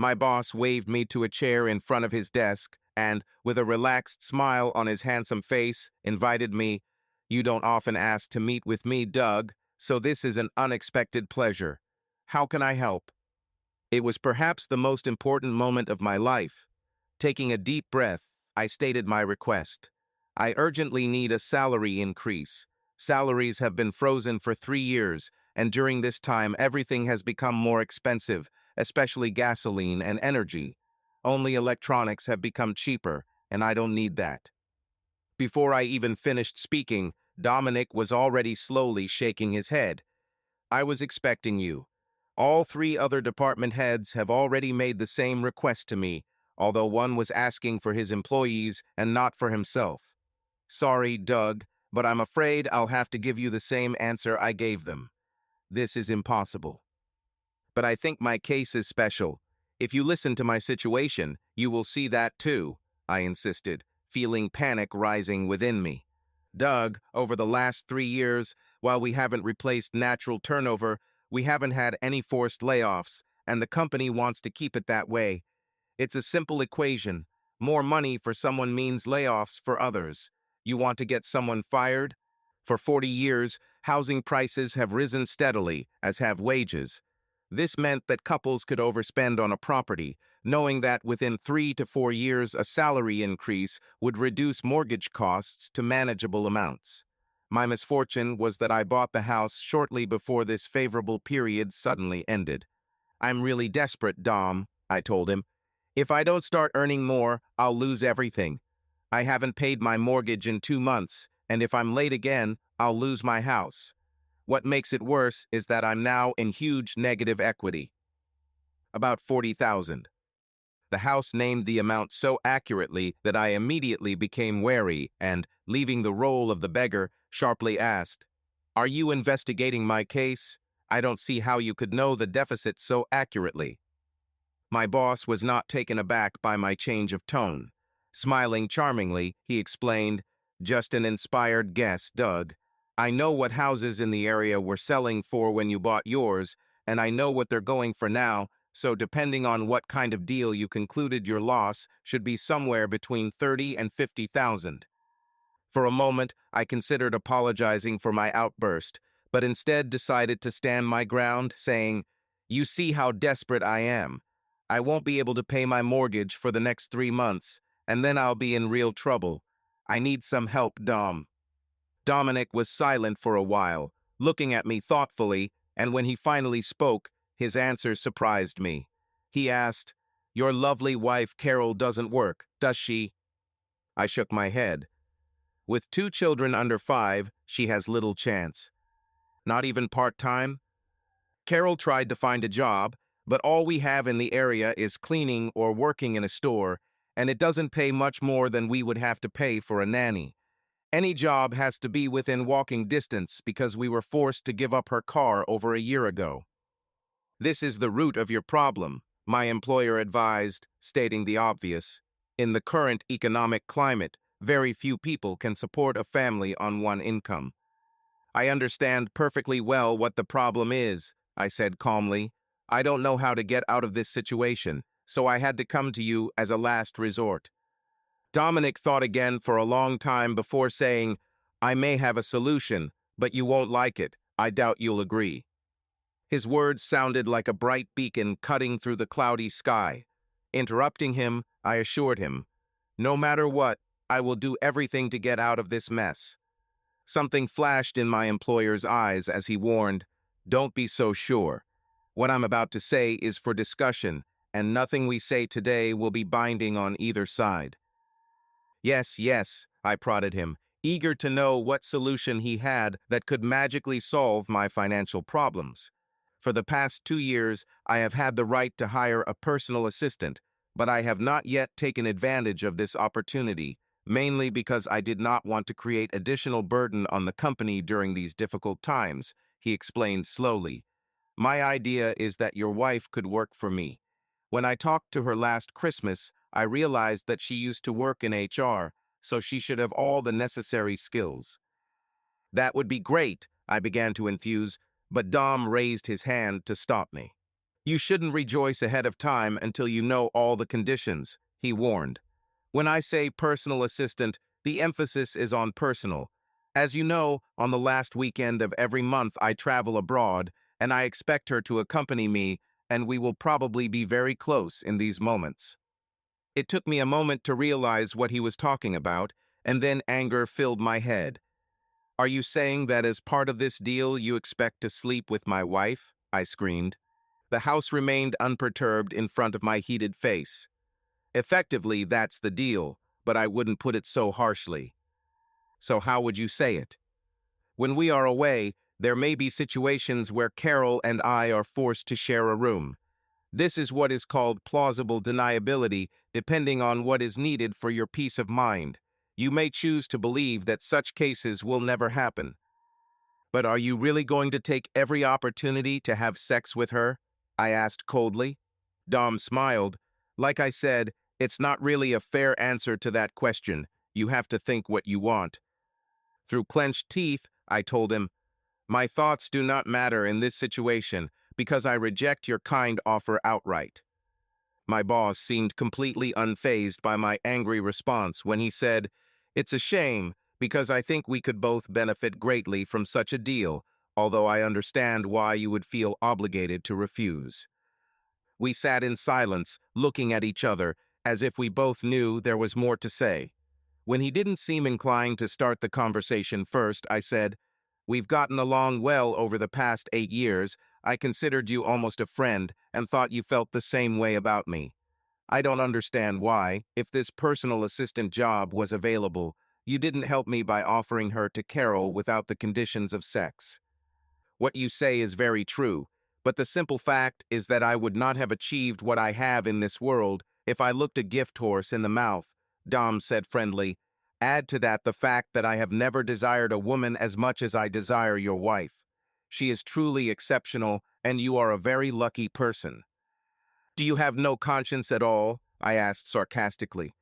My boss waved me to a chair in front of his desk and, with a relaxed smile on his handsome face, invited me. You don't often ask to meet with me, Doug, so this is an unexpected pleasure. How can I help? It was perhaps the most important moment of my life. Taking a deep breath, I stated my request. I urgently need a salary increase. Salaries have been frozen for 3 years, and during this time everything has become more expensive, especially gasoline and energy. Only electronics have become cheaper, and I don't need that. Before I even finished speaking, Dominic was already slowly shaking his head. I was expecting you. All three other department heads have already made the same request to me, although one was asking for his employees and not for himself. Sorry, Doug, but I'm afraid I'll have to give you the same answer I gave them. This is impossible. But I think my case is special. If you listen to my situation, you will see that too, I insisted, feeling panic rising within me. Doug, over the last 3 years, while we haven't replaced natural turnover, we haven't had any forced layoffs, and the company wants to keep it that way. It's a simple equation. More money for someone means layoffs for others. You want to get someone fired? For 40 years, housing prices have risen steadily, as have wages. This meant that couples could overspend on a property, knowing that within 3 to 4 years a salary increase would reduce mortgage costs to manageable amounts. My misfortune was that I bought the house shortly before this favorable period suddenly ended. I'm really desperate, Dom, I told him. If I don't start earning more, I'll lose everything. I haven't paid my mortgage in 2 months, and if I'm late again, I'll lose my house. What makes it worse is that I'm now in huge negative equity. About 40,000. The house named the amount so accurately that I immediately became wary and, leaving the role of the beggar, sharply asked, "Are you investigating my case? I don't see how you could know the deficit so accurately." My boss was not taken aback by my change of tone. Smiling charmingly, he explained, "Just an inspired guess, Doug. I know what houses in the area were selling for when you bought yours, and I know what they're going for now, so depending on what kind of deal you concluded, your loss should be somewhere between 30 and 50,000. For a moment, I considered apologizing for my outburst, but instead decided to stand my ground, saying, "You see how desperate I am. I won't be able to pay my mortgage for the next 3 months, and then I'll be in real trouble. I need some help, Dom." Dominic was silent for a while, looking at me thoughtfully, and when he finally spoke, his answer surprised me. He asked, "Your lovely wife Carol doesn't work, does she?" I shook my head. "With 2 children under 5, she has little chance." "Not even part-time?" "Carol tried to find a job, but all we have in the area is cleaning or working in a store, and it doesn't pay much more than we would have to pay for a nanny. Any job has to be within walking distance because we were forced to give up her car over a year ago." "This is the root of your problem," my employer advised, stating the obvious. "In the current economic climate, very few people can support a family on one income." "I understand perfectly well what the problem is," I said calmly. "I don't know how to get out of this situation, so I had to come to you as a last resort." Dominic thought again for a long time before saying, "I may have a solution, but you won't like it. I doubt you'll agree." His words sounded like a bright beacon cutting through the cloudy sky. Interrupting him, I assured him, "No matter what, I will do everything to get out of this mess." Something flashed in my employer's eyes as he warned, "Don't be so sure. What I'm about to say is for discussion, and nothing we say today will be binding on either side." "Yes, yes," I prodded him, eager to know what solution he had that could magically solve my financial problems. For the past 2 years, I have had the right to hire a personal assistant, but I have not yet taken advantage of this opportunity, mainly because I did not want to create additional burden on the company during these difficult times, he explained slowly. "My idea is that your wife could work for me. When I talked to her last Christmas, I realized that she used to work in HR, so she should have all the necessary skills." "That would be great," I began to enthuse, but Dom raised his hand to stop me. You shouldn't rejoice ahead of time until you know all the conditions, he warned. When I say personal assistant, the emphasis is on personal. As you know, on the last weekend of every month I travel abroad, and I expect her to accompany me, and we will probably be very close in these moments. It took me a moment to realize what he was talking about, and then anger filled my head. Are you saying that as part of this deal you expect to sleep with my wife? I screamed. The house remained unperturbed in front of my heated face. Effectively, that's the deal, but I wouldn't put it so harshly. So how would you say it? When we are away, there may be situations where Carol and I are forced to share a room. This is what is called plausible deniability, depending on what is needed for your peace of mind. You may choose to believe that such cases will never happen. But are you really going to take every opportunity to have sex with her? I asked coldly. Dom smiled. Like I said, it's not really a fair answer to that question. You have to think what you want. Through clenched teeth, I told him, my thoughts do not matter in this situation because I reject your kind offer outright. My boss seemed completely unfazed by my angry response when he said, it's a shame because I think we could both benefit greatly from such a deal, although I understand why you would feel obligated to refuse. We sat in silence, looking at each other, as if we both knew there was more to say. When he didn't seem inclined to start the conversation first, I said, we've gotten along well over the past 8 years. I considered you almost a friend and thought you felt the same way about me. I don't understand why, if this personal assistant job was available, you didn't help me by offering her to Carol without the conditions of sex. What you say is very true, but the simple fact is that I would not have achieved what I have in this world if I looked a gift horse in the mouth, Dom said friendly. Add to that the fact that I have never desired a woman as much as I desire your wife. She is truly exceptional, and you are a very lucky person. Do you have no conscience at all? I asked sarcastically.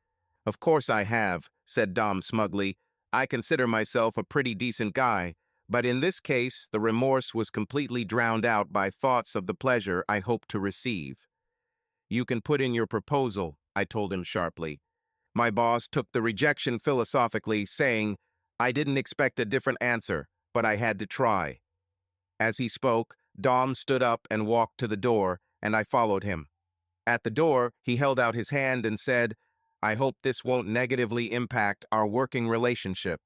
Of course I have, said Dom smugly. I consider myself a pretty decent guy, but in this case, the remorse was completely drowned out by thoughts of the pleasure I hoped to receive. You can put in your proposal, I told him sharply. My boss took the rejection philosophically, saying, I didn't expect a different answer, but I had to try. As he spoke, Dom stood up and walked to the door, and I followed him. At the door, he held out his hand and said, I hope this won't negatively impact our working relationship.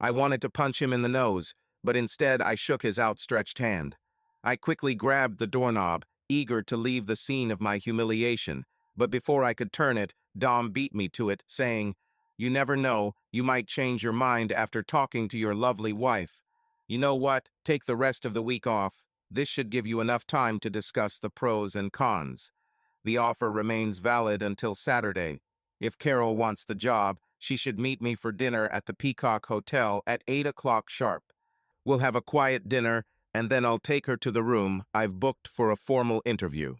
I wanted to punch him in the nose, but instead I shook his outstretched hand. I quickly grabbed the doorknob, eager to leave the scene of my humiliation, but before I could turn it, Dom beat me to it, saying, you never know, you might change your mind after talking to your lovely wife. You know what? Take the rest of the week off. This should give you enough time to discuss the pros and cons. The offer remains valid until Saturday. If Carol wants the job, she should meet me for dinner at the Peacock Hotel at 8 o'clock sharp. We'll have a quiet dinner, and then I'll take her to the room I've booked for a formal interview.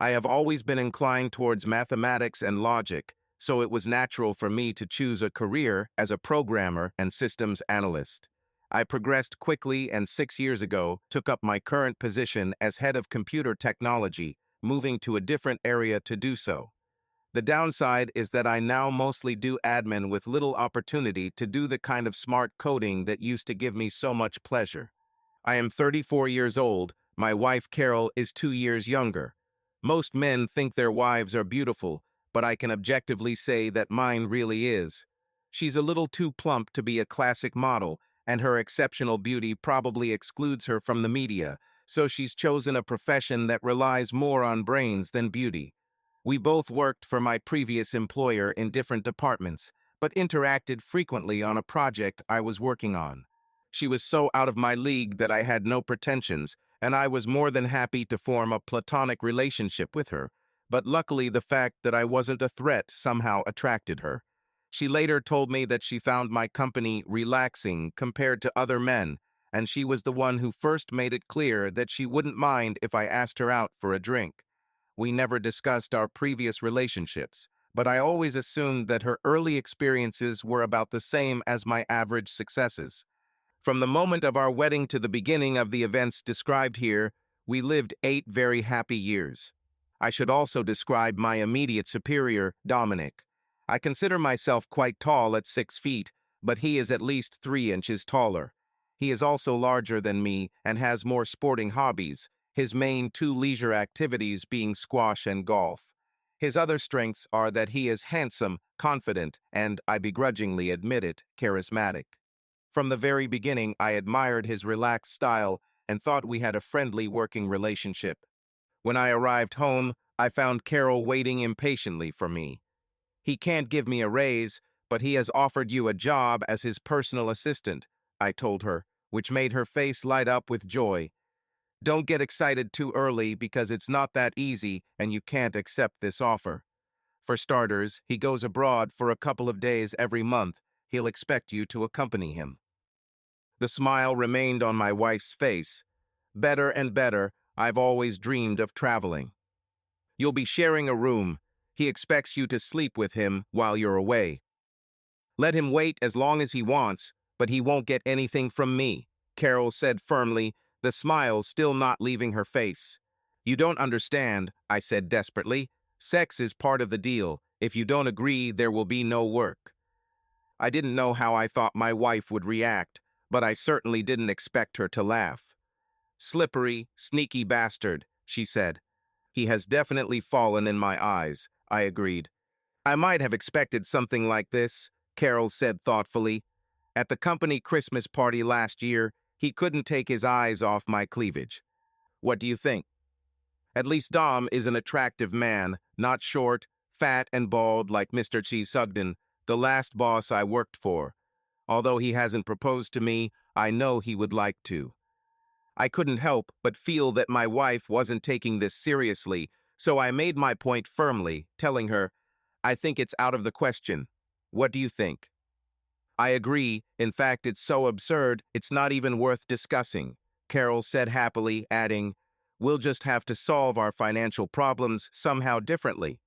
I have always been inclined towards mathematics and logic, so it was natural for me to choose a career as a programmer and systems analyst. I progressed quickly and 6 years ago took up my current position as head of computer technology, moving to a different area to do so. The downside is that I now mostly do admin with little opportunity to do the kind of smart coding that used to give me so much pleasure. I am 34 years old. My wife Carol is 2 years younger. Most men think their wives are beautiful, but I can objectively say that mine really is. She's a little too plump to be a classic model, and her exceptional beauty probably excludes her from the media, so she's chosen a profession that relies more on brains than beauty. We both worked for my previous employer in different departments, but interacted frequently on a project I was working on. She was so out of my league that I had no pretensions, and I was more than happy to form a platonic relationship with her, but luckily the fact that I wasn't a threat somehow attracted her. She later told me that she found my company relaxing compared to other men, and she was the one who first made it clear that she wouldn't mind if I asked her out for a drink. We never discussed our previous relationships, but I always assumed that her early experiences were about the same as my average successes. From the moment of our wedding to the beginning of the events described here, We lived 8 very happy years. I should also describe my immediate superior, Dominic. I consider myself quite tall at 6 feet, but he is at least 3 inches taller. He is also larger than me and has more sporting hobbies, his main two leisure activities being squash and golf. His other strengths are that he is handsome, confident, and, I begrudgingly admit it, charismatic. From the very beginning, I admired his relaxed style and thought we had a friendly working relationship. When I arrived home, I found Carol waiting impatiently for me. "He can't give me a raise, but he has offered you a job as his personal assistant," I told her, which made her face light up with joy. "Don't get excited too early because it's not that easy and you can't accept this offer. For starters, he goes abroad for a couple of days every month. He'll expect you to accompany him." The smile remained on my wife's face. "Better and better, I've always dreamed of traveling." "You'll be sharing a room. He expects you to sleep with him while you're away. Let him wait as long as he wants, but he won't get anything from me," Carol said firmly, the smile still not leaving her face. "You don't understand," I said desperately. "Sex is part of the deal. If you don't agree, there will be no work." I didn't know how I thought my wife would react, but I certainly didn't expect her to laugh. "Slippery, sneaky bastard," she said. "He has definitely fallen in my eyes," I agreed. "I might have expected something like this," Carol said thoughtfully. "At the company Christmas party last year, he couldn't take his eyes off my cleavage. What do you think? At least Dom is an attractive man, not short, fat, and bald like Mr. Cheese Sugden, the last boss I worked for. Although he hasn't proposed to me, I know he would like to." I couldn't help but feel that my wife wasn't taking this seriously, so I made my point firmly, telling her, "I think it's out of the question. What do you think?" "I agree. In fact, it's so absurd, it's not even worth discussing," Carol said happily, adding, "We'll just have to solve our financial problems somehow differently."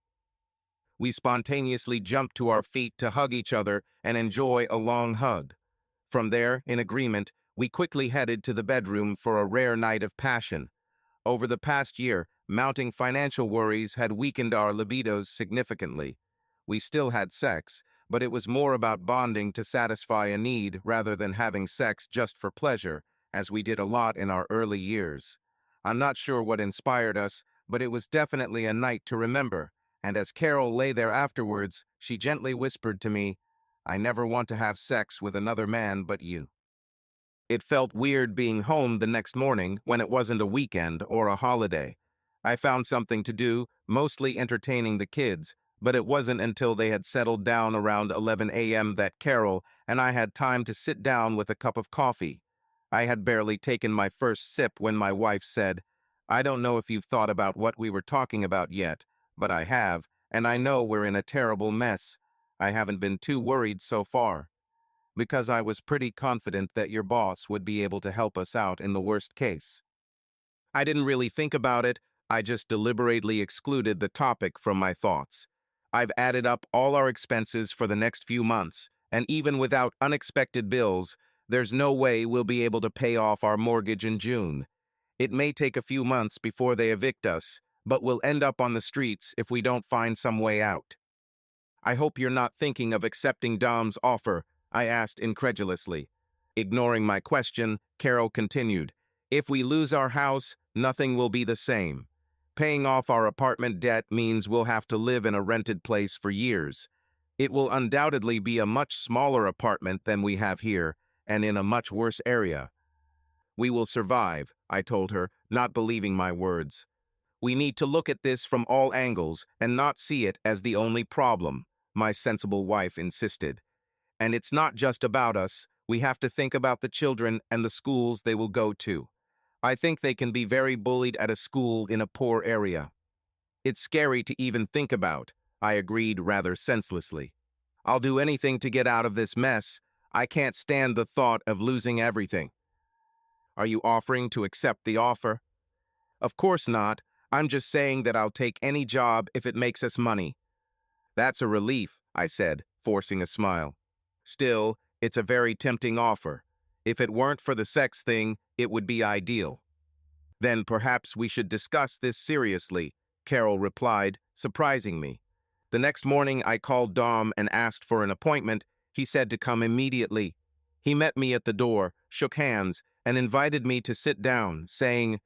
We spontaneously jumped to our feet to hug each other and enjoy a long hug. From there, in agreement, we quickly headed to the bedroom for a rare night of passion. Over the past year, mounting financial worries had weakened our libidos significantly. We still had sex, but it was more about bonding to satisfy a need rather than having sex just for pleasure, as we did a lot in our early years. I'm not sure what inspired us, but it was definitely a night to remember, and as Carol lay there afterwards, she gently whispered to me, "I never want to have sex with another man but you." It felt weird being home the next morning when it wasn't a weekend or a holiday. I found something to do, mostly entertaining the kids, but it wasn't until they had settled down around 11 a.m. that Carol and I had time to sit down with a cup of coffee. I had barely taken my first sip when my wife said, "I don't know if you've thought about what we were talking about yet, but I have, and I know we're in a terrible mess. I haven't been too worried so far, because I was pretty confident that your boss would be able to help us out in the worst case." I didn't really think about it, I just deliberately excluded the topic from my thoughts. I've added up all our expenses for the next few months, and even without unexpected bills, there's no way we'll be able to pay off our mortgage in June. It may take a few months before they evict us, but we'll end up on the streets if we don't find some way out. "I hope you're not thinking of accepting Dom's offer," I asked incredulously. Ignoring my question, Carol continued, "If we lose our house, nothing will be the same. Paying off our apartment debt means we'll have to live in a rented place for years. It will undoubtedly be a much smaller apartment than we have here, and in a much worse area. We will survive," I told her, not believing my words. "We need to look at this from all angles and not see it as the only problem," my sensible wife insisted. "And it's not just about us. We have to think about the children and the schools they will go to. I think they can be very bullied at a school in a poor area." "It's scary to even think about," I agreed rather senselessly. "I'll do anything to get out of this mess. I can't stand the thought of losing everything." "Are you offering to accept the offer?" "Of course not. I'm just saying that I'll take any job if it makes us money." "That's a relief," I said, forcing a smile. "Still, it's a very tempting offer. If it weren't for the sex thing, it would be ideal." Then perhaps we should discuss this seriously, Carol replied, surprising me. The next morning I called Dom and asked for an appointment. He said to come immediately. He met me at the door, shook hands, and invited me to sit down, saying,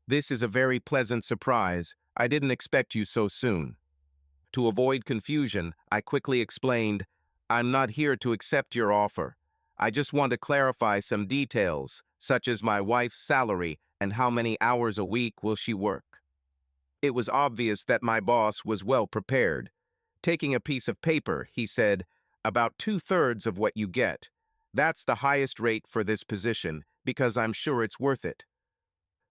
"This is a very pleasant surprise. I didn't expect you so soon." To avoid confusion, I quickly explained, "I'm not here to accept your offer. I just want to clarify some details, such as my wife's salary and how many hours a week will she work." It was obvious that my boss was well prepared. Taking a piece of paper, he said, "About 2/3 of what you get. That's the highest rate for this position, because I'm sure it's worth it.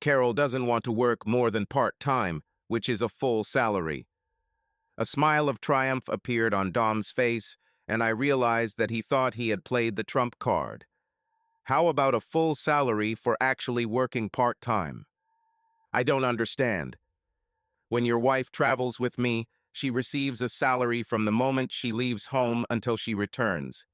Carol doesn't want to work more than part-time, which is a full salary." A smile of triumph appeared on Dom's face, and I realized that he thought he had played the trump card. How about a full salary for actually working part-time? I don't understand. When your wife travels with me, she receives a salary from the moment she leaves home until she returns.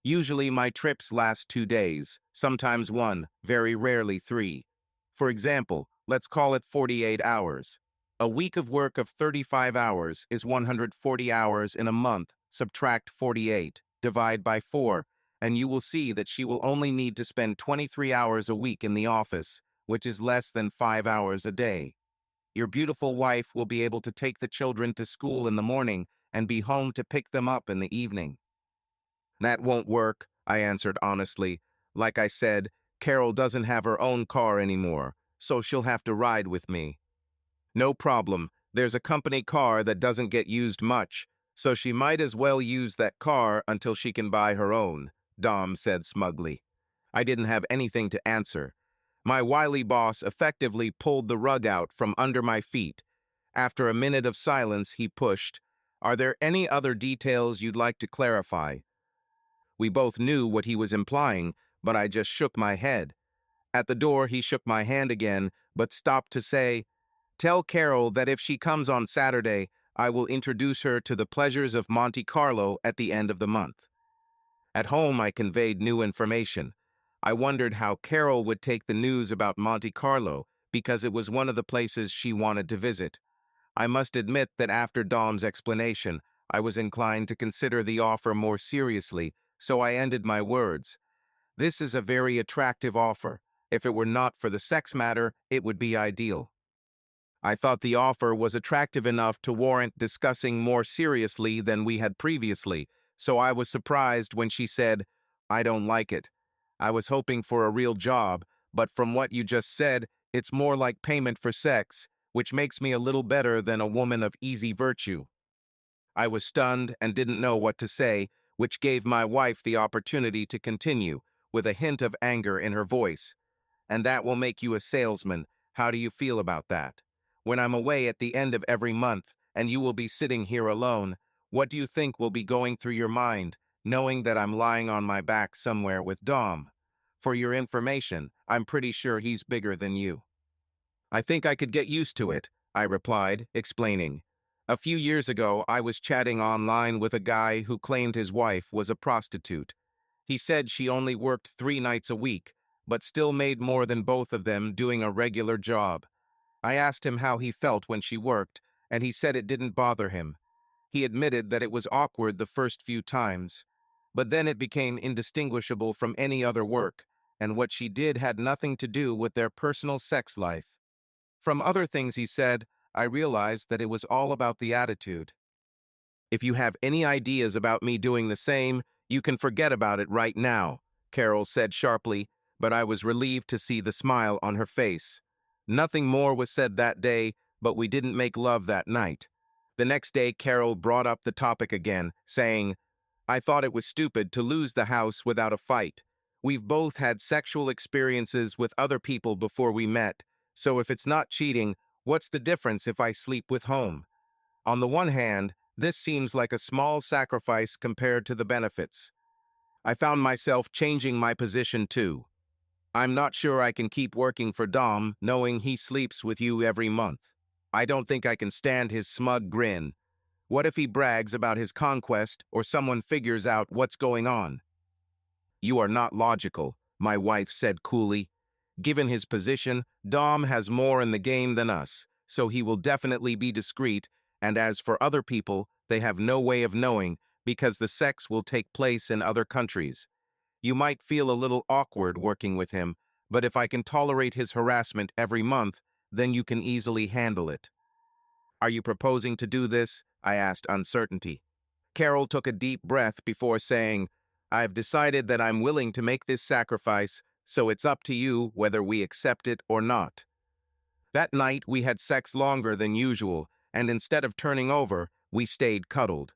Usually my trips last 2 days, sometimes one, very rarely 3. For example, let's call it 48 hours. A week of work of 35 hours is 140 hours in a month. Subtract 48, divide by 4, and you will see that she will only need to spend 23 hours a week in the office, which is less than 5 hours a day. Your beautiful wife will be able to take the children to school in the morning and be home to pick them up in the evening. That won't work, I answered honestly. Like I said, Carol doesn't have her own car anymore, so she'll have to ride with me. No problem, there's a company car that doesn't get used much, so she might as well use that car until she can buy her own, Dom said smugly. I didn't have anything to answer. My wily boss effectively pulled the rug out from under my feet. After a minute of silence, he pushed, "Are there any other details you'd like to clarify?" We both knew what he was implying, but I just shook my head. At the door, he shook my hand again, but stopped to say, "Tell Carol that if she comes on Saturday, I will introduce her to the pleasures of Monte Carlo at the end of the month." At home, I conveyed new information. I wondered how Carol would take the news about Monte Carlo, because it was one of the places she wanted to visit. I must admit that after Dom's explanation, I was inclined to consider the offer more seriously, so I ended my words. "This is a very attractive offer. If it were not for the sex matter, it would be ideal." I thought the offer was attractive enough to warrant discussing more seriously than we had previously, so I was surprised when she said, "I don't like it. I was hoping for a real job, but from what you just said, it's more like payment for sex, which makes me a little better than a woman of easy virtue." I was stunned and didn't know what to say, which gave my wife the opportunity to continue, with a hint of anger in her voice. "And that will make you a salesman. How do you feel about that? When I'm away at the end of every month, and you will be sitting here alone, what do you think will be going through your mind, knowing that I'm lying on my back somewhere with Dom? For your information, I'm pretty sure he's bigger than you." "I think I could get used to it," I replied, explaining. "A few years ago, I was chatting online with a guy who claimed his wife was a prostitute. He said she only worked 3 nights a week, but still made more than both of them doing a regular job. I asked him how he felt when she worked, and he said it didn't bother him. He admitted that it was awkward the first few times, but then it became indistinguishable from any other work, and what she did had nothing to do with their personal sex life. From other things he said, I realized that it was all about the attitude. If you have any ideas about me doing the same, you can forget about it right now," Carol said sharply, but I was relieved to see the smile on her face. Nothing more was said that day, but we didn't make love that night. The next day, Carol brought up the topic again, saying, "I thought it was stupid to lose the house without a fight. We've both had sexual experiences with other people before we met, so if it's not cheating, what's the difference if I sleep with home? On the one hand, this seems like a small sacrifice compared to the benefits." I found myself changing my position too. "I'm not sure I can keep working for Dom knowing he sleeps with you every month. I don't think I can stand his smug grin. What if he brags about his conquest or someone figures out what's going on?" "You are not logical," my wife said coolly. Given his position, Dom has more in the game than us, so he will definitely be discreet, and as for other people, they have no way of knowing because the sex will take place in other countries. You might feel a little awkward working with him, but if I can tolerate his harassment every month, then you can easily handle it. Are you proposing to do this? I asked uncertainty. Carol took a deep breath before saying, I've decided that I'm willing to make this sacrifice, so it's up to you whether we accept it or not. That night, we had sex longer than usual, and instead of turning over, we stayed cuddled.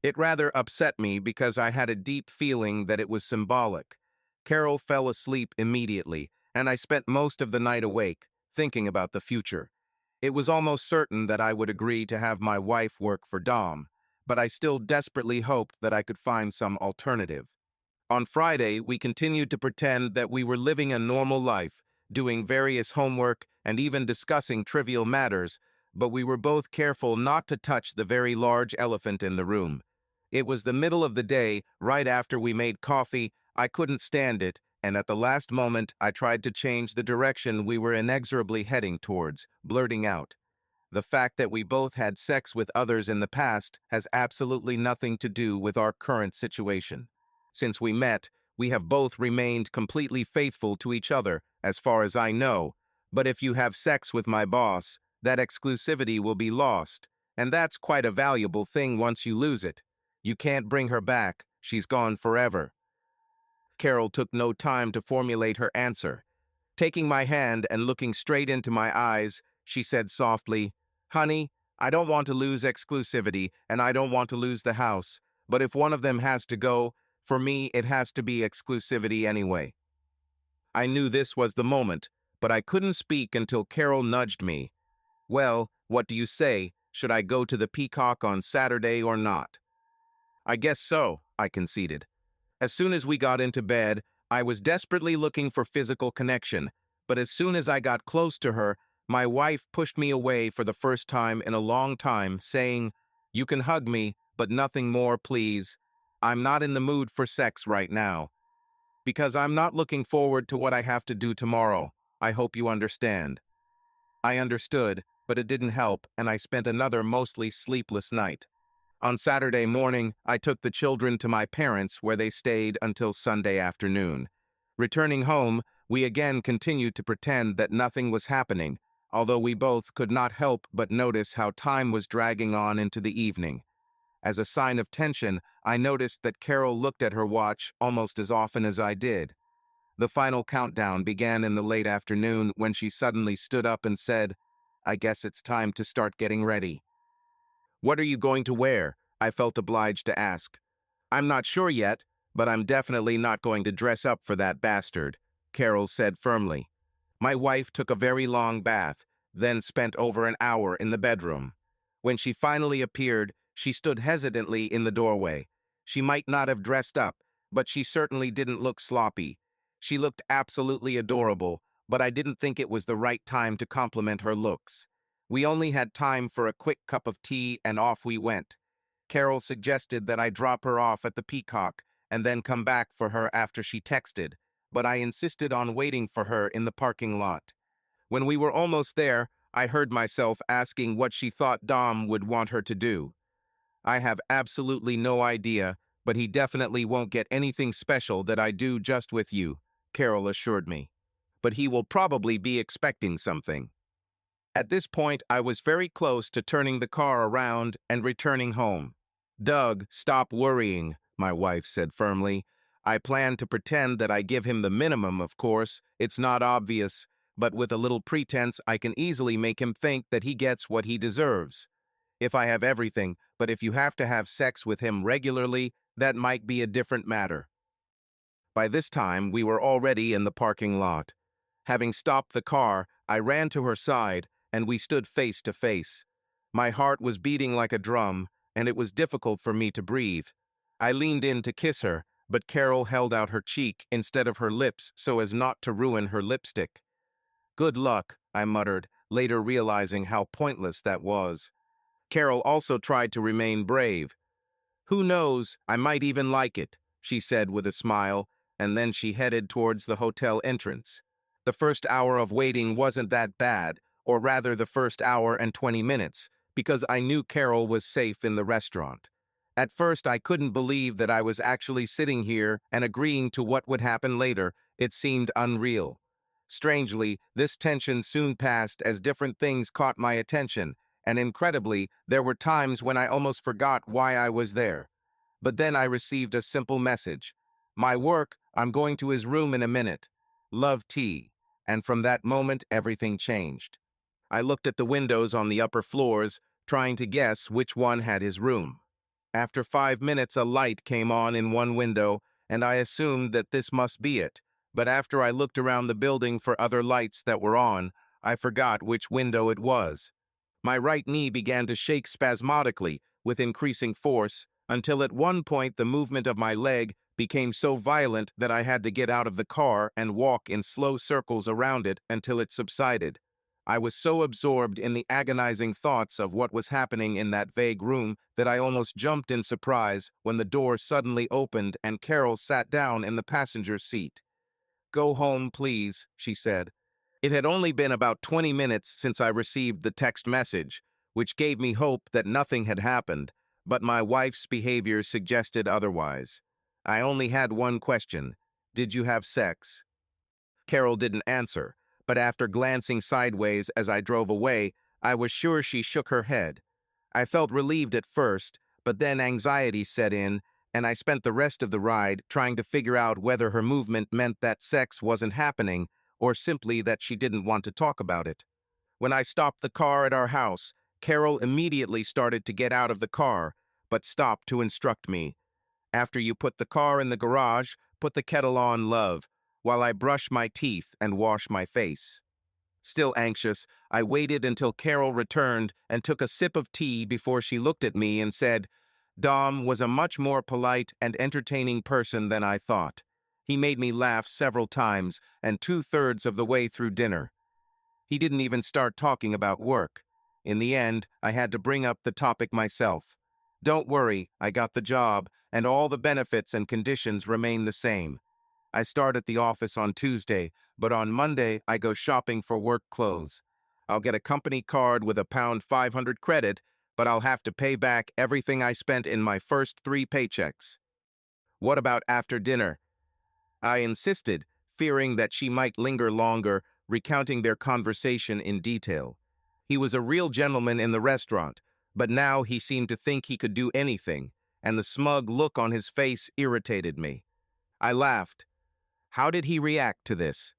It rather upset me because I had a deep feeling that it was symbolic. Carol fell asleep immediately, and I spent most of the night awake, thinking about the future. It was almost certain that I would agree to have my wife work for Dom, but I still desperately hoped that I could find some alternative. On Friday, we continued to pretend that we were living a normal life, doing various homework and even discussing trivial matters, but we were both careful not to touch the very large elephant in the room. It was the middle of the day, right after we made coffee. I couldn't stand it, and at the last moment, I tried to change the direction we were inexorably heading towards, blurting out, the fact that we both had sex with others in the past has absolutely nothing to do with our current situation. Since we met, we have both remained completely faithful to each other, as far as I know, but if you have sex with my boss, that exclusivity will be lost, and that's quite a valuable thing once you lose it. You can't bring her back, she's gone forever. Carol took no time to formulate her answer. Taking my hand and looking straight into my eyes, she said softly, Honey, I don't want to lose exclusivity, and I don't want to lose the house, but if one of them has to go, for me it has to be exclusivity anyway. I knew this was the moment, but I couldn't speak until Carol nudged me. Well, what do you say? Should I go to the Peacock on Saturday or not? I guess so, I conceded. As soon as we got into bed, I was desperately looking for physical connection, but as soon as I got close to her, my wife pushed me away for the first time in a long time, saying, You can hug me, but nothing more, please. I'm not in the mood for sex right now. Because I'm not looking forward to what I have to do tomorrow. I hope you understand. I understood, but it didn't help, and I spent another mostly sleepless night. On Saturday morning, I took the children to my parents' where they stayed until Sunday afternoon. Returning home, we again continued to pretend that nothing was happening, although we both could not help but notice how time was dragging on into the evening. As a sign of tension, I noticed that Carol looked at her watch almost as often as I did. The final countdown began in the late afternoon when she suddenly stood up and said, I guess it's time to start getting ready. What are you going to wear? I felt obliged to ask. I'm not sure yet, but I'm definitely not going to dress up for that bastard, Carol said firmly. My wife took a very long bath, then spent over an hour in the bedroom. When she finally appeared, she stood hesitantly in the doorway. She might not have dressed up, but she certainly didn't look sloppy. She looked absolutely adorable, but I didn't think it was the right time to compliment her looks. We only had time for a quick cup of tea, and off we went. Carol suggested that I drop her off at the Peacock and then come back for her after she texted, but I insisted on waiting for her in the parking lot. When we were almost there, I heard myself asking what she thought Dom would want her to do. I have absolutely no idea, but he definitely won't get anything special that I do just with you, Carol assured me. But he will probably be expecting something. At this point, I was very close to turning the car around and returning home. Doug, stop worrying, my wife said firmly. I plan to pretend that I give him the minimum, of course. It's not obvious, but with a little pretense, I can easily make him think that he gets what he deserves. If I have everything, but if you have to have sex with him regularly, that might be a different matter. By this time, we were already in the parking lot. Having stopped the car, I ran to her side, and we stood face to face. My heart was beating like a drum, and it was difficult for me to breathe. I leaned in to kiss her, but Carol held out her cheek instead of her lips so as not to ruin her lipstick. Good luck, I muttered, later realizing how pointless that was. Carol also tried to remain brave. Who knows, I might even like it, she said with a smile, and then she headed towards the hotel entrance. The first hour of waiting wasn't that bad, or rather the first hour and 20 minutes, because I knew Carol was safe in the restaurant. At first, I couldn't believe that I was actually sitting here and agreeing to what would happen later. It seemed unreal. Strangely, this tension soon passed as different things caught my attention, and incredibly, there were times when I almost forgot why I was there. But then I received a simple message. My work, I'm going to his room in a minute. Love, T. And from that moment, everything changed. I looked at the windows on the upper floors, trying to guess which one had his room. After 5 minutes, a light came on in one window, and I assumed that this must be it. But after I looked around the building for other lights that were on, I forgot which window it was. My right knee began to shake spasmodically with increasing force, until at one point the movement of my leg became so violent that I had to get out of the car and walk in slow circles around it until it subsided. I was so absorbed in the agonizing thoughts of what was happening in that vague room that I almost jumped in surprise when the door suddenly opened and Carol sat down in the passenger seat. "Go home, please," she said. It had only been about 20 minutes since I received the text message, which gave me hope that nothing had happened, but my wife's behavior suggested otherwise. I only had one question. Did you have sex? Carol didn't answer, but after glancing sideways as I drove away, I was sure she shook her head. I felt relieved at first, but then anxiety set in, and I spent the rest of the ride trying to figure out whether her movement meant that sex wasn't happening or simply that she didn't want to talk about it. When I stopped the car at our house, Carol immediately started to get out of the car, but stopped to instruct me. "After you put the car in the garage, put the kettle on, love, while I brush my teeth and wash my face." Still anxious, I waited until Carol returned and took a sip of tea before she looked at me and said, "Dom was a much more polite and entertaining person than I thought. He made me laugh several times and 2/3 of the way through dinner. He didn't even start talking about work. In the end, I had to bring up the topic myself. Don't worry, I got the job, and all the benefits and conditions remain the same. I start at the office on Tuesday, but on Monday I go shopping for work clothes. I'll get a company card with a pound 500 credit, but I'll have to pay back everything I spent in my first 3 paychecks." "What about after dinner?" I insisted, fearing that she might linger longer, recounting their conversation in detail. He was a real gentleman in the restaurant, but now he seemed to think he could do anything, and the smug look on his face irritated me. I laughed. How did he react to this?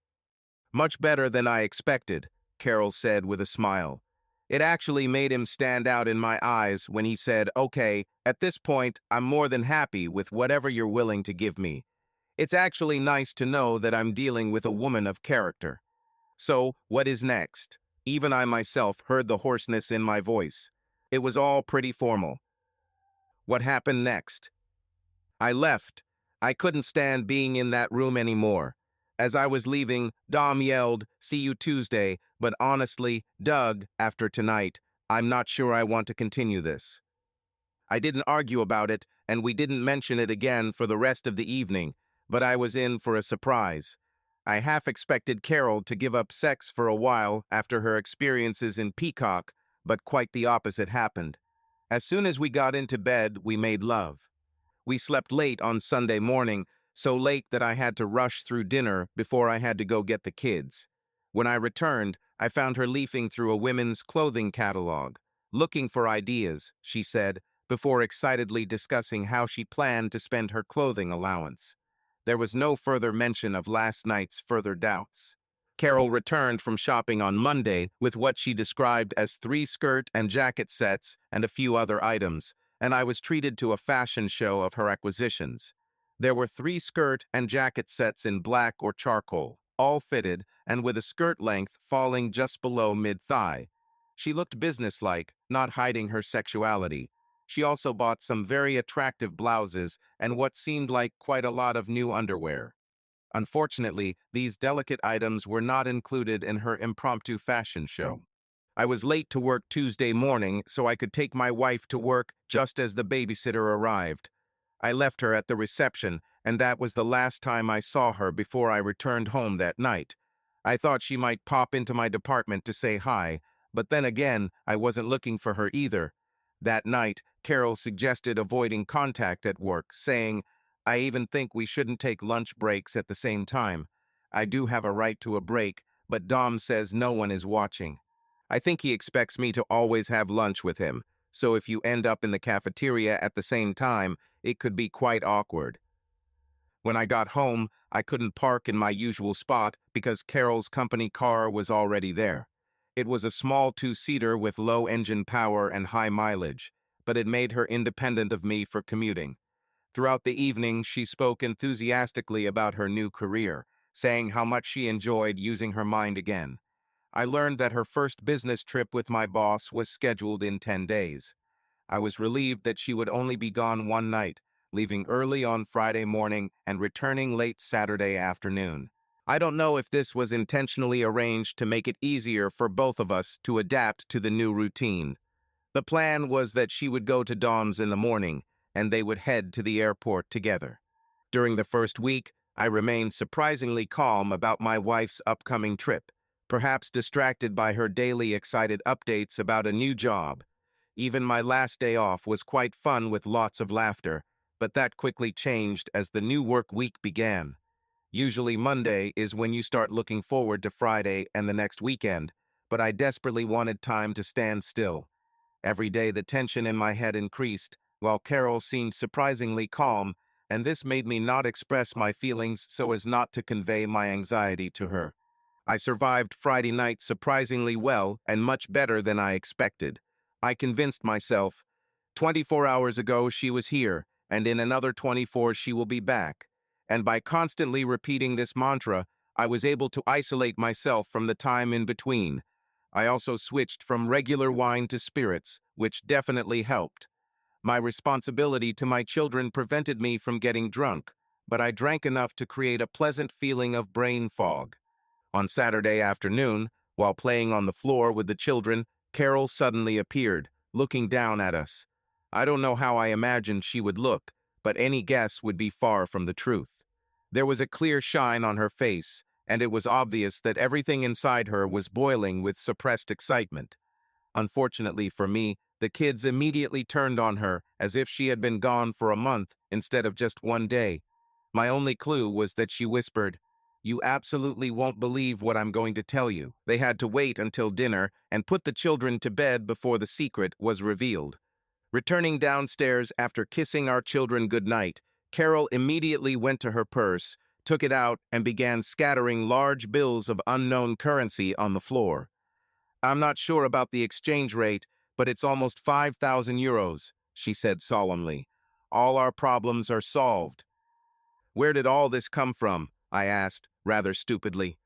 "Much better than I expected," Carol said with a smile. "It actually made him stand out in my eyes when he said, 'Okay, at this point, I'm more than happy with whatever you're willing to give me. It's actually nice to know that I'm dealing with a woman of character.' So, what is next?" Even I myself heard the hoarseness in my voice. It was all pretty formal. What happened next? I left. I couldn't stand being in that room anymore. As I was leaving, Dom yelled, "See you Tuesday," but honestly, Doug, after tonight, I'm not sure I want to continue this. I didn't argue about it, and we didn't mention it again for the rest of the evening, but I was in for a surprise. I half expected Carol to give up sex for a while after her experiences in Peacock, but quite the opposite happened. As soon as we got into bed, we made love. We slept late on Sunday morning, so late that I had to rush through dinner before I had to go get the kids. When I returned, I found her leafing through a women's clothing catalog. "Looking for ideas," she said, before excitedly discussing how she planned to spend her clothing allowance. There was no further mention of last night's further doubts. Carol returned from shopping on Monday with what she described as 3 skirt and jacket sets and a few other items, and I was treated to a fashion show of her acquisitions. There were 3 skirt and jacket sets in black or charcoal, all fitted and with a skirt length falling just below mid-thigh. She looked businesslike, not hiding her sexuality. She also bought some very attractive blouses and what seemed like quite a lot of new underwear. Unfortunately, these delicate items were not included in her impromptu fashion show. I was late to work Tuesday morning, so I could take my wife to work just as the babysitter arrived. I left her at the reception, and that was the last time I saw her before I returned home that night. I thought she might pop into my department to say hi, but then again, I wasn't looking for her either. That night, Carol suggested avoiding contact at work, saying, "I even think we shouldn't take lunch breaks at the same time. I do have a right to a break, but Dom says no one is watching. I think he expects me to always have lunch with him, so if you end up in the cafeteria at the same time, it could be quite awkward." When I got home, I couldn't park in my usual spot because Carol's company car was already there. It was a small two-seater with low engine power and high mileage, but it made her independent of me for commuting. Throughout the evening, she spoke enthusiastically about her new career, saying how much she enjoyed using her mind again. I learned that her first business trip with my boss was scheduled in 10 days. I was relieved that she would only be gone one night, leaving early on Friday morning and returning late Saturday afternoon. I don't know if this was intentionally arranged to make it easier for both of us to adapt to the new routine. The plan was that she would go to Dom's in the morning, and they would head to the airport together. During the first week, I remained surprisingly calm about my wife's upcoming trip, perhaps distracted by her daily excited updates about a new job. Even my last day off was quite fun with lots of laughter, but that quickly changed as the new work week began. Usually Monday is when you start looking forward to Friday and the next weekend, but I desperately wanted time to stand still. Every day the tension in my head increased, while Carol seemed surprisingly calm, and this made me not express my feelings so as not to convey my anxiety to her. I survived Friday night surprisingly well and much better than I expected. I convinced myself, 24 hours ago she was here, and in another 24 she will be back. And by constantly repeating this mantra, I was able to isolate myself from the time in between. I also switched from regular wine to spirits, which definitely helped. My responsibility to my children prevented me from getting drunk, but I drank enough to create a pleasant feeling of brain fog. On Saturday afternoon, while playing on the floor with the children, Carol suddenly appeared, looking down at us. I don't know how I imagined she would look, but any guess would be far from the truth. There was a clear shine on her face, and it was obvious that everything inside her was boiling with suppressed excitement. Unfortunately for me, the kids immediately turned on her as if she had been gone for a month instead of just one day. My only clue was that she whispered, "You absolutely won't believe what I'm going to tell you." They had to wait until dinner and put the children to bed before the secret was revealed. Returning downstairs after kissing our children goodnight, Carol immediately went to her purse, took it out, and began scattering large bills of unknown currency on the floor. "I'm not sure about the exchange rate, but it's almost 5,000 euros, she said solemnly. "All our problems are solved." "Where did all this come from?" I asked, rather stupidly.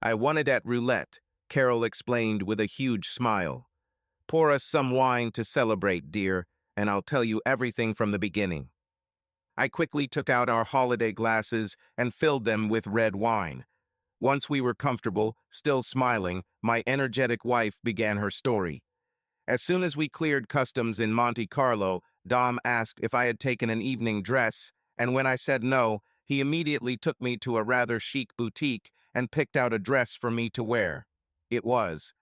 "I won it at roulette," Carol explained with a huge smile. "Pour us some wine to celebrate, dear, and I'll tell you everything from the beginning." I quickly took out our holiday glasses and filled them with red wine. Once we were comfortable, still smiling, my energetic wife began her story. As soon as we cleared customs in Monte Carlo, Dom asked if I had taken an evening dress, and when I said no, he immediately took me to a rather chic boutique and picked out a dress for me to wear. It was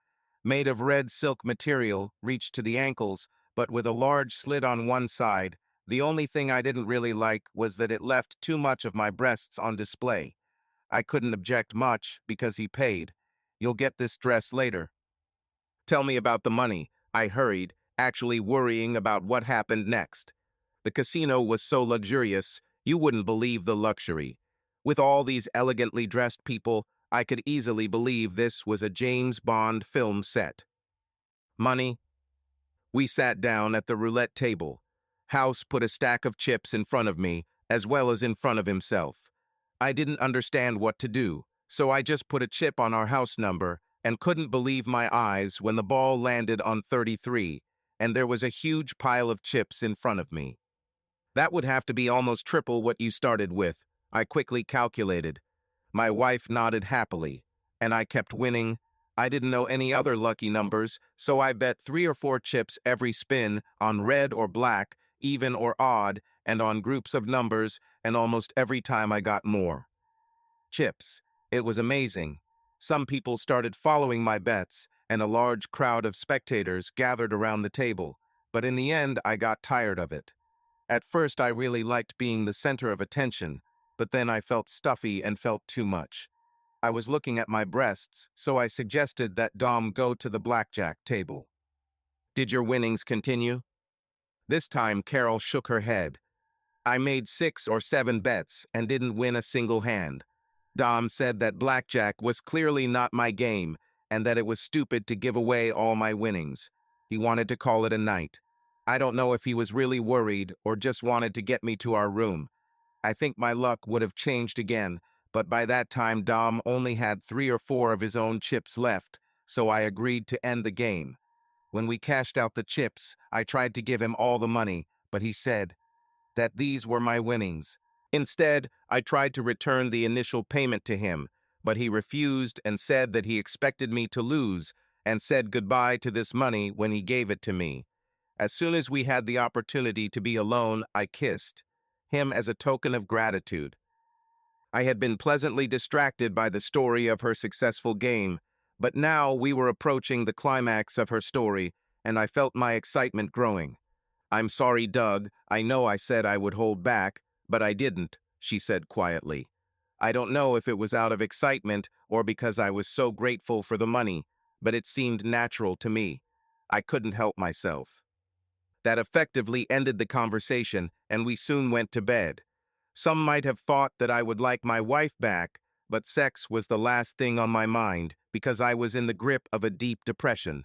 made of red silk material, reached to the ankles, but with a large slit on one side. The only thing I didn't really like was that it left too much of my breasts on display. I couldn't object much because he paid. "You'll get this dress later." "Tell me about the money," I hurried, actually worrying about what happened next. The casino was so luxurious, you wouldn't believe the luxury. With all these elegantly dressed people, I could easily believe this was a James Bond film set. Money? We sat down at the roulette table. House put a stack of chips in front of me, as well as in front of himself. I didn't understand what to do, so I just put a chip on our house number and couldn't believe my eyes when the ball landed on 33, and there was a huge pile of chips in front of me. "That would have to be almost triple what you started with," I quickly calculated. My wife nodded happily, and I kept winning. I didn't know any other lucky numbers, so I bet 3 or 4 chips every spin on red or black, even or odd, and on groups of numbers, and almost every time I got more chips. It was amazing. Some people started following my bets, and a large crowd of spectators gathered around the table, but in the end I got tired of it. At first I really liked being the center of attention, but then I felt stuffy and felt too much. I was looking at my breasts, so I suggested that Dom go to the blackjack table. Did your winnings continue? This time Carol shook her head. I made 6 or 7 bets and didn't win a single hand. Dom said that blackjack was clearly not my game and that it was stupid to give away all my winnings. He wanted to call it a night. I don't know if he was really worried or just wanted to get me to our room. I think my luck would have changed again, but by that time Dom only had 3 or 4 of his own chips left, so I agreed to end the game. When we cashed out the chips, I tried to give him all the money, but he said that these were my winnings. Instead, I tried to return the initial payment to him, but he refused and said that he expected me to lose and said goodbye to this money when he gave it to me. As soon as we had the opportunity to be alone, I kissed him as a token of gratitude. I had been pleasantly distracted by the story of her successful game, but now we were approaching the climax of her story, and I felt my excitement growing. "I'm sorry, Doug. I know I said I would hold back, but I didn't," she said quietly. I don't know if it was out of excitement or because I was so grateful for the money, but it seemed natural to me. I couldn't help myself. That effectively ended the conversation, and we soon went to bed. Some might have thought that I would like my wife back, but sex was the last thing on my mind because I was in the grip of a deep depression.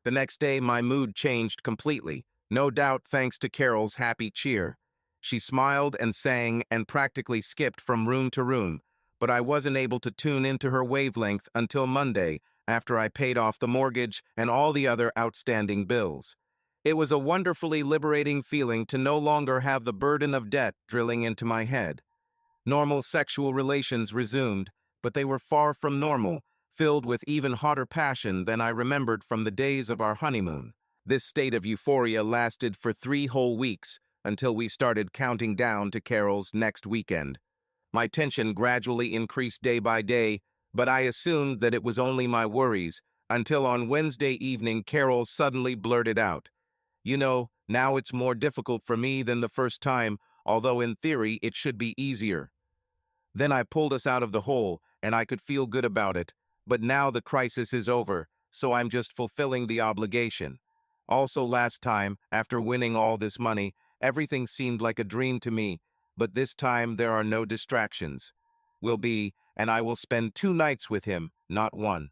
The next day, my mood changed completely, no doubt thanks to Carol's happy cheer. She smiled and sang and practically skipped from room to room, but I wasn't able to tune into her wavelength until Monday, after I paid off the mortgage and all the other outstanding bills. It was a wonderfully liberating feeling to no longer have the burden of debt drilling into my head. Normal sexual relations resumed, but they were far from normal, filled with even hotter passion than I remembered from the days of our honeymoon. This state of euphoria lasted for 3 whole weeks, until we started counting down to Carol's next weekend. My tension gradually increased day by day, but I assumed that it was only my worries, until on Wednesday evening Carol suddenly blurted out, "You know, now it's more difficult for me than the first time, although in theory it should be easier." Then I pulled us out of the hole, and I could feel good about it. But now the crisis is over, so I'm just fulfilling the obligation. Also last time, after winning all this money, everything seemed like a dream to me, but this time there are no distractions. And I will spend 2 nights with him, not one.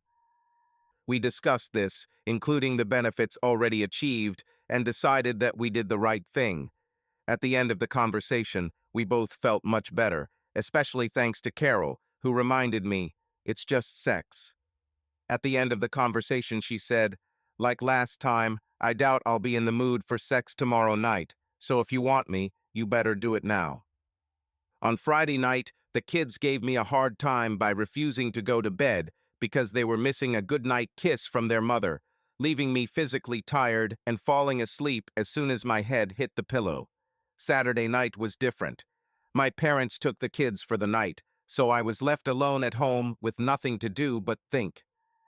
We discussed this, including the benefits already achieved, and decided that we did the right thing. At the end of the conversation, we both felt much better, especially thanks to Carol, who reminded me, "It's just sex." At the end of the conversation, she said, "Like last time, I doubt I'll be in the mood for sex tomorrow night, so if you want me, you better do it now." On Friday night, the kids gave me a hard time by refusing to go to bed because they were missing a goodnight kiss from their mother, leaving me physically tired and falling asleep as soon as my head hit the pillow. Saturday night was different. My parents took the kids for the night, so I was left alone at home with nothing to do but think.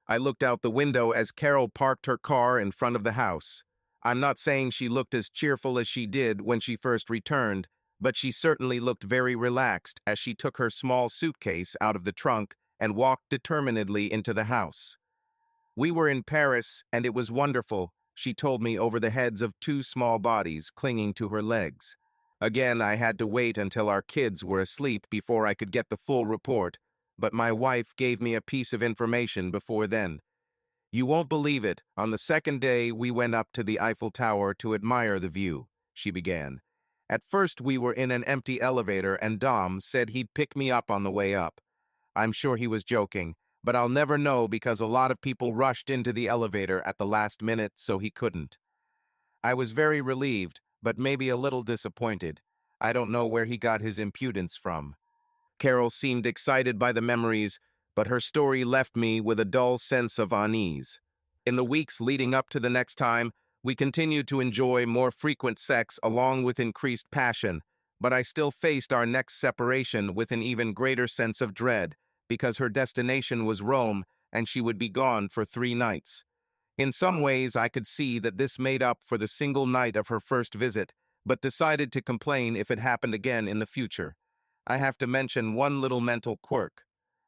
I looked out the window as Carol parked her car in front of the house. I'm not saying she looked as cheerful as she did when she first returned, but she certainly looked very relaxed as she took her small suitcase out of the trunk and walked determinedly into the house. "We were in Paris, and it was wonderful," she told me over the heads of 2 small bodies clinging to her legs. Again, I had to wait until our kids were asleep before I could get the full report, but my wife gave me a piece of information before then. "You won't believe it. On the second day, we went up to the Eiffel Tower to admire the view," she began. "At first, we were in an empty elevator, and Dom said he'd pick me up on the way up. I'm sure he was joking, but I'll never know because a lot of people rushed into the elevator at the last minute, so he couldn't. I was very relieved, but maybe a little disappointed. I don't know where he got his impudence from." Carol seemed excited by the memories, but her story left me with a dull sense of unease. In the weeks leading up to the next time, we continued to enjoy more frequent sex along with increased passion, but I still faced our next separation with an even greater sense of dread, because her destination was Rome, and she would be gone for 3 nights. In some ways, I could see that this made up for the single night of her first visit, but decided to complain if it happened again in the future. I have to mention one little mental quirk.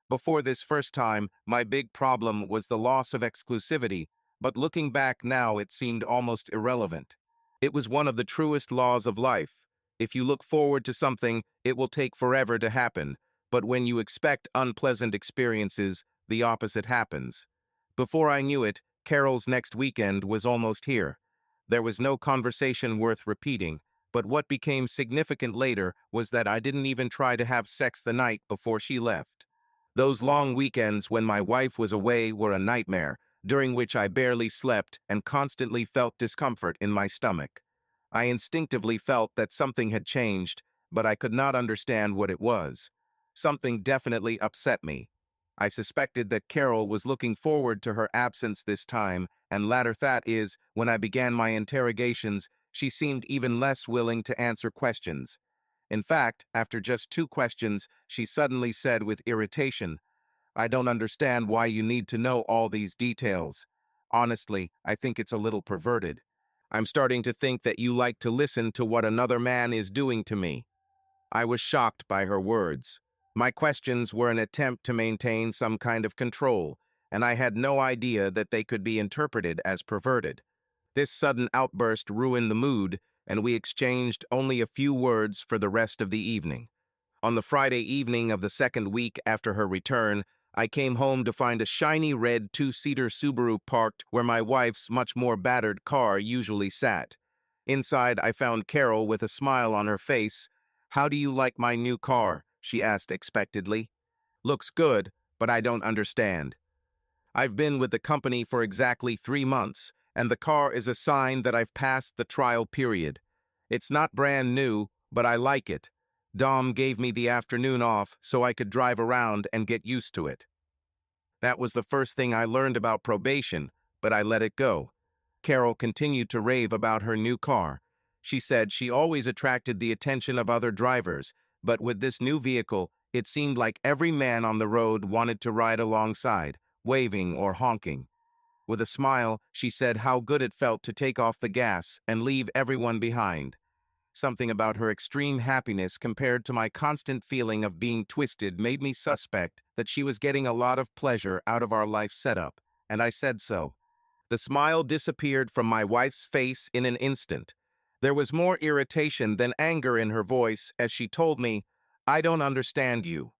Before this first time, my big problem was the loss of exclusivity, but looking back now, it seemed almost irrelevant. It was one of the truest laws of life. If you look forward to something, it will take forever to happen, but when you expect unpleasant experiences, the opposite happens. Before I knew it, Carol's next weekend was almost here. There was no conversation worth repeating, but what became significant later was that I didn't even try to have sex the night before she left. Those long weekends when my wife was away were a nightmare, during which I barely slept and constantly felt discomfort in my stomach. I instinctively felt that something had changed, but I could not understand what it was. Something definitely upset me. I suspected that Carol was looking forward to her absence this time, and latter that is, when I began my interrogations, she seemed even less willing to answer questions. In fact, after just 2 questions, she suddenly said with irritation, "I don't understand why you need to know all these details. Honestly, I think it's a little perverted. I'm starting to think that you like to listen to what another man is doing to me." I was shocked by her words. My questions were an attempt to maintain some kind of control, and I had no idea that they could be interpreted as perverted. This sudden outburst ruined the mood, and we exchanged only a few words for the rest of the evening. On the Friday evening of the second week after her return, I came home to find a shiny red 2-seater Subaru parked where my wife's much more battered car usually sat. Inside, I found Carol with a smile on her face. "How do you like my new car?" she asked expectedly. "Looks good, but I don't understand. I've been with the company for exactly 3 months, and the car is a sign that I've passed the trial period. It's not brand new, but I like it. Dom gave me the afternoon off so I could drive around and get used to it." That was the first thing I learned about probation, but I let it go. Carol continued to rave about her new car. She said she always attracted the attention of other drivers, but with this new vehicle, it seemed like every man on the road wanted to ride alongside, waving or honking. With a smile, she said how good it felt to take off the gas and leave everyone behind. Something about her extreme happiness compared to my constant feeling of being twisted made me suspect that she was getting a lot of pleasure out of our life setup, and I said so. The smile disappeared from my wife's face in an instant. There was more irritation than anger in her voice as she told me, "I don't understand you.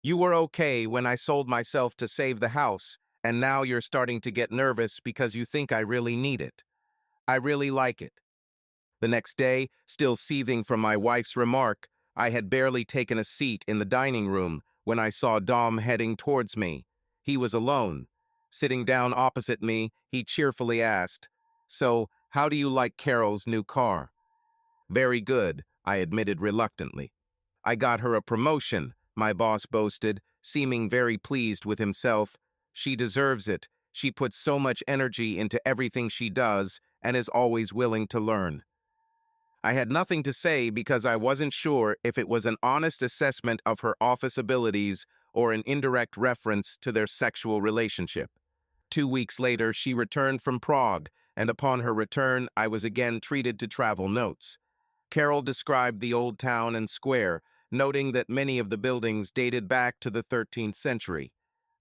You were okay when I sold myself to save the house, and now you're starting to get nervous because you think I really need it. I really like it." The next day, still seething from my wife's remark, I had barely taken a seat in the dining room when I saw Dom heading towards me. He was alone. Sitting down opposite me, he cheerfully asked, "So, how do you like Carol's new car?" "Very good," I admitted reluctantly. "I got her a promotion," my boss boasted, seeming very pleased with himself. "She deserves it. She puts so much energy into everything she does and is always willing to learn." I had nothing to say because I wasn't sure if it was an honest assessment of her office abilities or an indirect reference to their sexual relationship. 2 weeks later, she returned from Prague, and upon her return, I was again treated to travel notes. Carol described the old town and square, noting that many of the buildings dated back to the 13th century.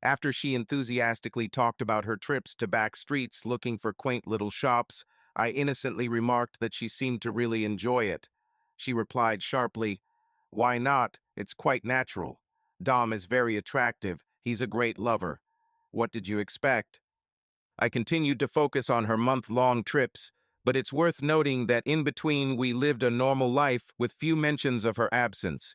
After she enthusiastically talked about her trips to back streets looking for quaint little shops, I innocently remarked that she seemed to really enjoy it. She replied sharply, "Why not? It's quite natural. Dom is very attractive. He's a great lover. What did you expect?" I continued to focus on her month-long trips, but it's worth noting that in between we lived a normal life with few mentions of her absence.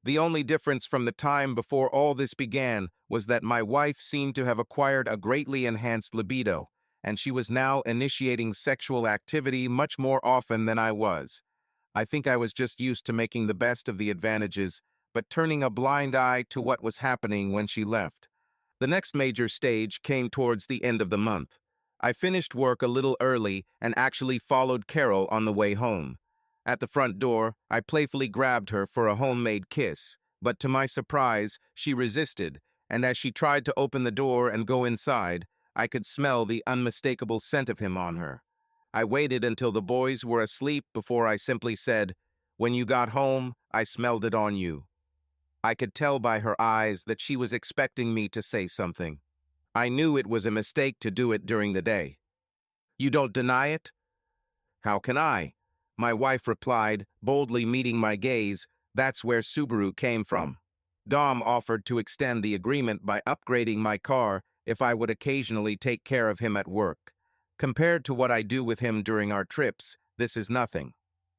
The only difference from the time before all this began was that my wife seemed to have acquired a greatly enhanced libido, and she was now initiating sexual activity much more often than I was. I think I was just used to making the best of the advantages, but turning a blind eye to what was happening when she left. The next major stage came towards the end of the month. I finished work a little early and actually followed Carol on the way home. At the front door, I playfully grabbed her for a homemade kiss, but to my surprise, she resisted, and as she tried to open the door and go inside, I could smell the unmistakable scent of him on her. I waited until the boys were asleep before I simply said, "When you got home, I smelled it on you." I could tell by her eyes that she was expecting me to say something. I knew it was a mistake to do it during the day. "You don't deny it?" "How can I?" My wife replied, boldly meeting my gaze. "That's where Subaru came from. Dom offered to extend the agreement by upgrading my car if I would occasionally take care of him at work. Compared to what I do with him during our trips, this is nothing.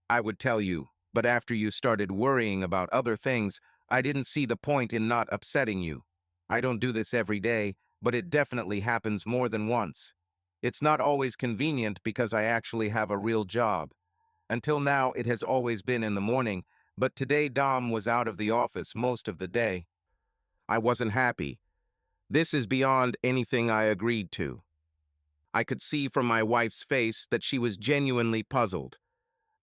I would tell you, but after you started worrying about other things, I didn't see the point in not upsetting you. I don't do this every day, but it definitely happens more than once. It's not always convenient because I actually have a real job. Until now, it has always been in the morning, but today Dom was out of the office most of the day. I wasn't happy. This is beyond anything I agreed to." I could see from my wife's face that she was genuinely puzzled.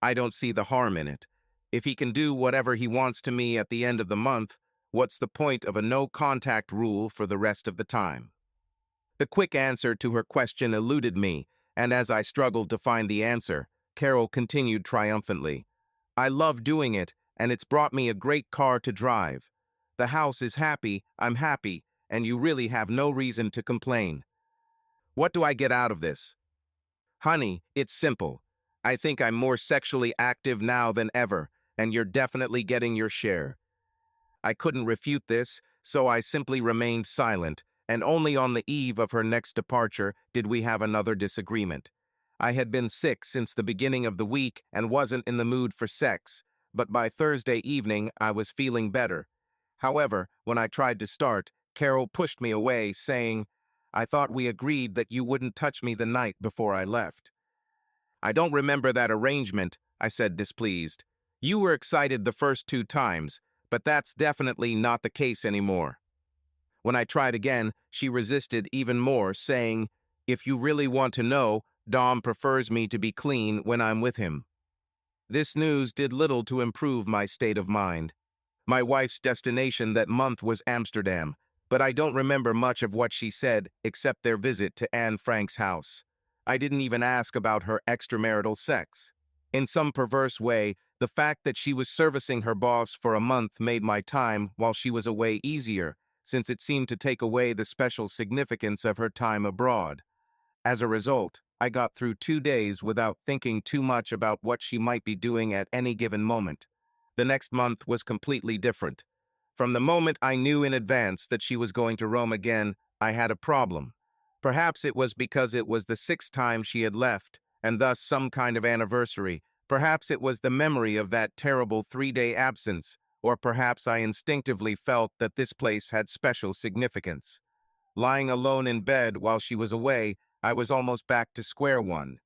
"I don't see the harm in it. If he can do whatever he wants to me at the end of the month, what's the point of a no-contact rule for the rest of the time?" The quick answer to her question eluded me, and as I struggled to find the answer, Carol continued triumphantly. "I love doing it, and it's brought me a great car to drive. The house is happy, I'm happy, and you really have no reason to complain. What do I get out of this?" "Honey, it's simple. I think I'm more sexually active now than ever, and you're definitely getting your share." I couldn't refute this, so I simply remained silent, and only on the eve of her next departure did we have another disagreement. I had been sick since the beginning of the week and wasn't in the mood for sex, but by Thursday evening I was feeling better. However, when I tried to start, Carol pushed me away, saying, "I thought we agreed that you wouldn't touch me the night before I left." "I don't remember that arrangement," I said, displeased. "You were excited the first 2 times, but that's definitely not the case anymore." When I tried again, she resisted even more, saying, "If you really want to know, Dom prefers me to be clean when I'm with him." This news did little to improve my state of mind. My wife's destination that month was Amsterdam, but I don't remember much of what she said except their visit to Anne Frank's house. I didn't even ask about her extramarital sex. In some perverse way, the fact that she was servicing her boss for a month made my time while she was away easier, since it seemed to take away the special significance of her time abroad. As a result, I got through 2 days without thinking too much about what she might be doing at any given moment. The next month was completely different. From the moment I knew in advance that she was going to Rome again, I had a problem. Perhaps it was because it was the 6th time she had left, and thus some kind of anniversary. Perhaps it was the memory of that terrible 3-day absence, or perhaps I instinctively felt that this place had special significance. Lying alone in bed while she was away, I was almost back to square one.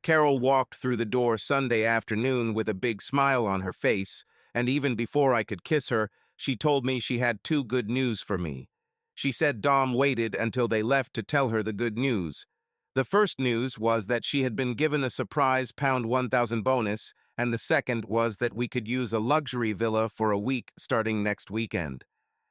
Carol walked through the door Sunday afternoon with a big smile on her face, and even before I could kiss her, she told me she had 2 good news for me. She said Dom waited until they left to tell her the good news. The first news was that she had been given a surprise £1,000 bonus, and the second was that we could use a luxury villa for a week starting next weekend.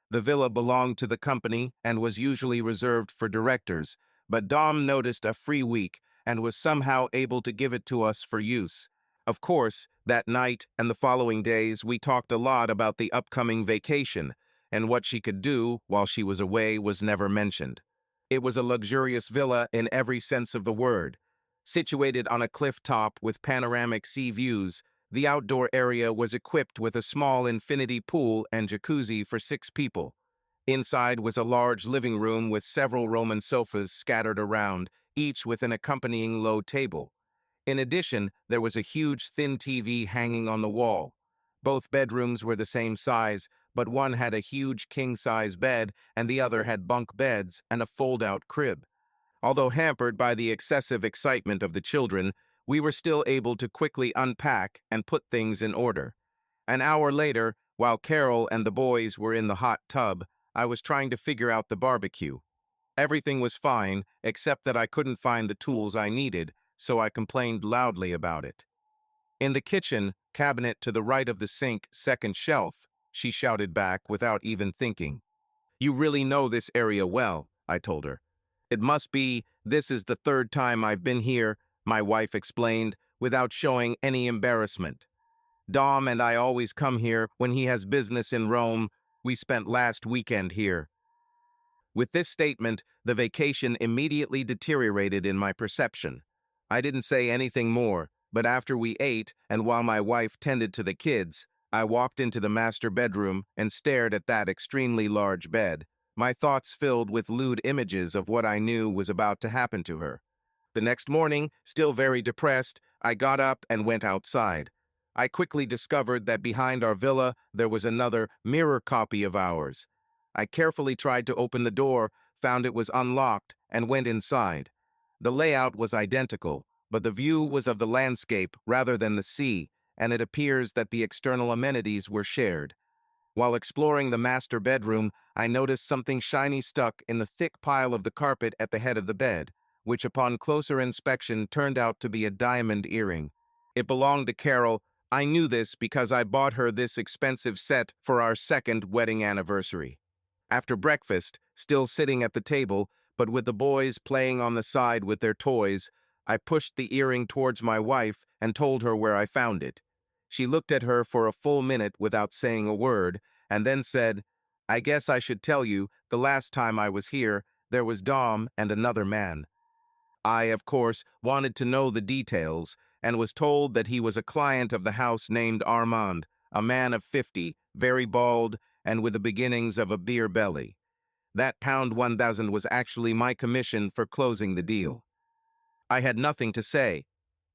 The villa belonged to the company and was usually reserved for directors, but Dom noticed a free week and was somehow able to give it to us for use. Of course, that night and the following days we talked a lot about the upcoming vacation, and what she could do while she was away was never mentioned. It was a luxurious villa in every sense of the word. Situated on a cliff top with panoramic sea views, the outdoor area was equipped with a small infinity pool and jacuzzi for 6 people. Inside was a large living room with several Roman sofas scattered around, each with an accompanying low table. In addition, there was a huge thin TV hanging on the wall. Both bedrooms were the same size, but one had a huge king-size bed and the other had bunk beds and a fold-out crib. Although hampered by the excessive excitement of the children, we were still able to quickly unpack and put things in order. An hour later, while Carol and the boys were in the hot tub, I was trying to figure out the barbecue. Everything was fine, except that I couldn't find the tools I needed, so I complained loudly about it. "In the kitchen, cabinet to the right of the sink, second shelf," she shouted back without even thinking. You really know this area well, I told her. It must be, this is the third time I've been here, my wife explained, without showing any embarrassment. Dom and I always come here when he has business in Rome. We spent last weekend here. With this statement, the vacation immediately deteriorated in my perception. I didn't say anything more, but after we ate and while my wife tended to the kids, I walked into the master bedroom and stared at that extremely large bed, my thoughts filled with lewd images of what I knew was about to happen to her. The next morning, still very depressed, I got up and went outside. I quickly discovered that behind our villa there was another mirror copy of ours. I carefully tried to open the door, found it was unlocked, and went inside. The layout was identical, but the view was of the landscape rather than the sea, and it appears that the external amenities were shared. While exploring the master bedroom, I noticed something shiny stuck in the thick pile of the carpet at the head of the bed, which upon closer inspection turned out to be a diamond earring. It belonged to Carol. I knew this because I bought her this expensive set for our second wedding anniversary. After breakfast, still sitting at the table, but with the boys playing on the side with their toys, I pushed the earring towards my wife and told her where I found it. She looked at her for a full minute without saying a word, and then said, "I guess I should tell you, the last time I was here, there was Dom and another man." I, of course, wanted to know the details, and was told that he was a client of the house named Armand, a man of 50, very bald, and with the beginnings of a beer belly. That pound 1,000 was actually my commission for closing the deal. I had nothing to say.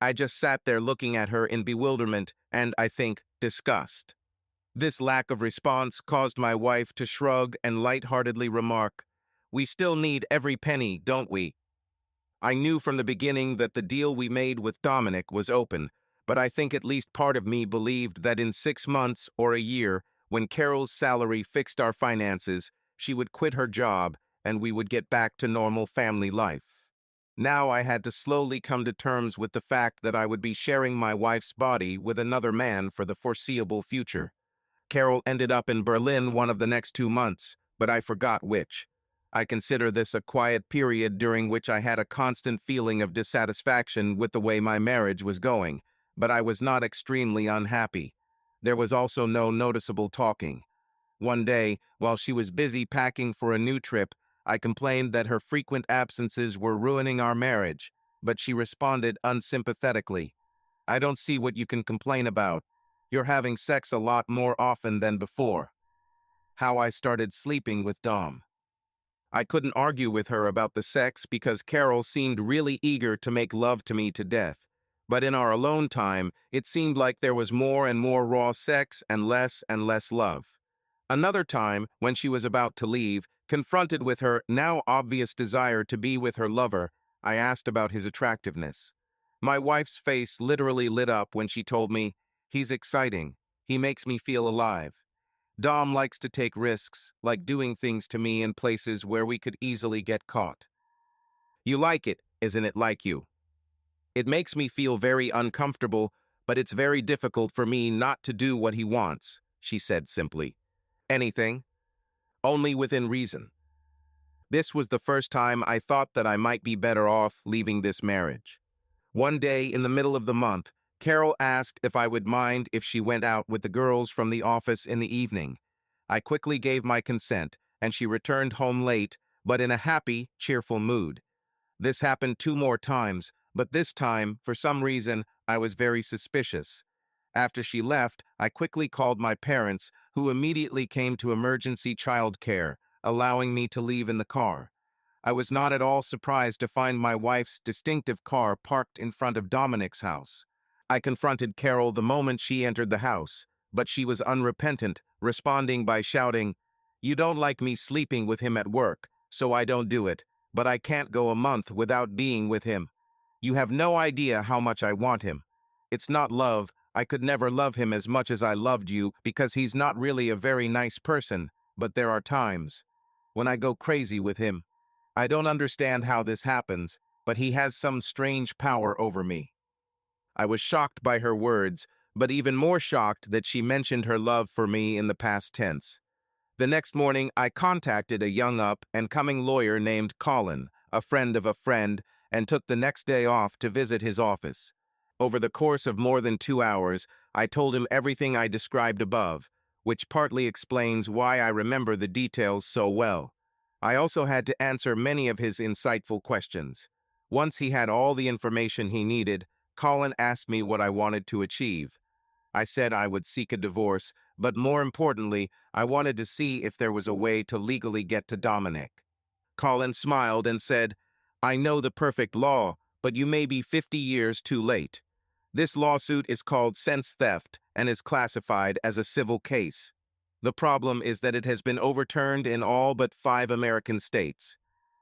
I just sat there looking at her in bewilderment and, I think, disgust. This lack of response caused my wife to shrug and lightheartedly remark, "We still need every penny, don't we?" I knew from the beginning that the deal we made with Dominic was open, but I think at least part of me believed that in 6 months or a year, when Carol's salary fixed our finances, she would quit her job and we would get back to normal family life. Now I had to slowly come to terms with the fact that I would be sharing my wife's body with another man for the foreseeable future. Carol ended up in Berlin one of the next 2 months, but I forgot which. I consider this a quiet period during which I had a constant feeling of dissatisfaction with the way my marriage was going, but I was not extremely unhappy. There was also no noticeable talking. One day, while she was busy packing for a new trip, I complained that her frequent absences were ruining our marriage, but she responded unsympathetically, "I don't see what you can complain about. You're having sex a lot more often than before." How I started sleeping with Dom. I couldn't argue with her about the sex because Carol seemed really eager to make love to me to death. But in our alone time, it seemed like there was more and more raw sex and less love. Another time, when she was about to leave, confronted with her now obvious desire to be with her lover, I asked about his attractiveness. My wife's face literally lit up when she told me, "He's exciting. He makes me feel alive. Dom likes to take risks, like doing things to me in places where we could easily get caught." You like it, isn't it like you? It makes me feel very uncomfortable, but it's very difficult for me not to do what he wants, she said simply. Anything? Only within reason. This was the first time I thought that I might be better off leaving this marriage. One day in the middle of the month, Carol asked if I would mind if she went out with the girls from the office in the evening. I quickly gave my consent, and she returned home late, but in a happy, cheerful mood. This happened 2 more times, but this time, for some reason, I was very suspicious. After she left, I quickly called my parents, who immediately came to emergency child care, allowing me to leave in the car. I was not at all surprised to find my wife's distinctive car parked in front of Dominic's house. I confronted Carol the moment she entered the house, but she was unrepentant, responding by shouting, "You don't like me sleeping with him at work, so I don't do it, but I can't go a month without being with him. You have no idea how much I want him. It's not love. I could never love him as much as I loved you because he's not really a very nice person, but there are times when I go crazy with him. I don't understand how this happens, but he has some strange power over me." I was shocked by her words, but even more shocked that she mentioned her love for me in the past tense. The next morning, I contacted a young up-and-coming lawyer named Colin, a friend of a friend, and took the next day off to visit his office. Over the course of more than 2 hours, I told him everything I described above, which partly explains why I remember the details so well. I also had to answer many of his insightful questions. Once he had all the information he needed, Colin asked me what I wanted to achieve. I said I would seek a divorce, but more importantly, I wanted to see if there was a way to legally get to Dominic. Colin smiled and said, "I know the perfect law, but you may be 50 years too late. This lawsuit is called sense theft and is classified as a civil case. The problem is that it has been overturned in all but 5 American states.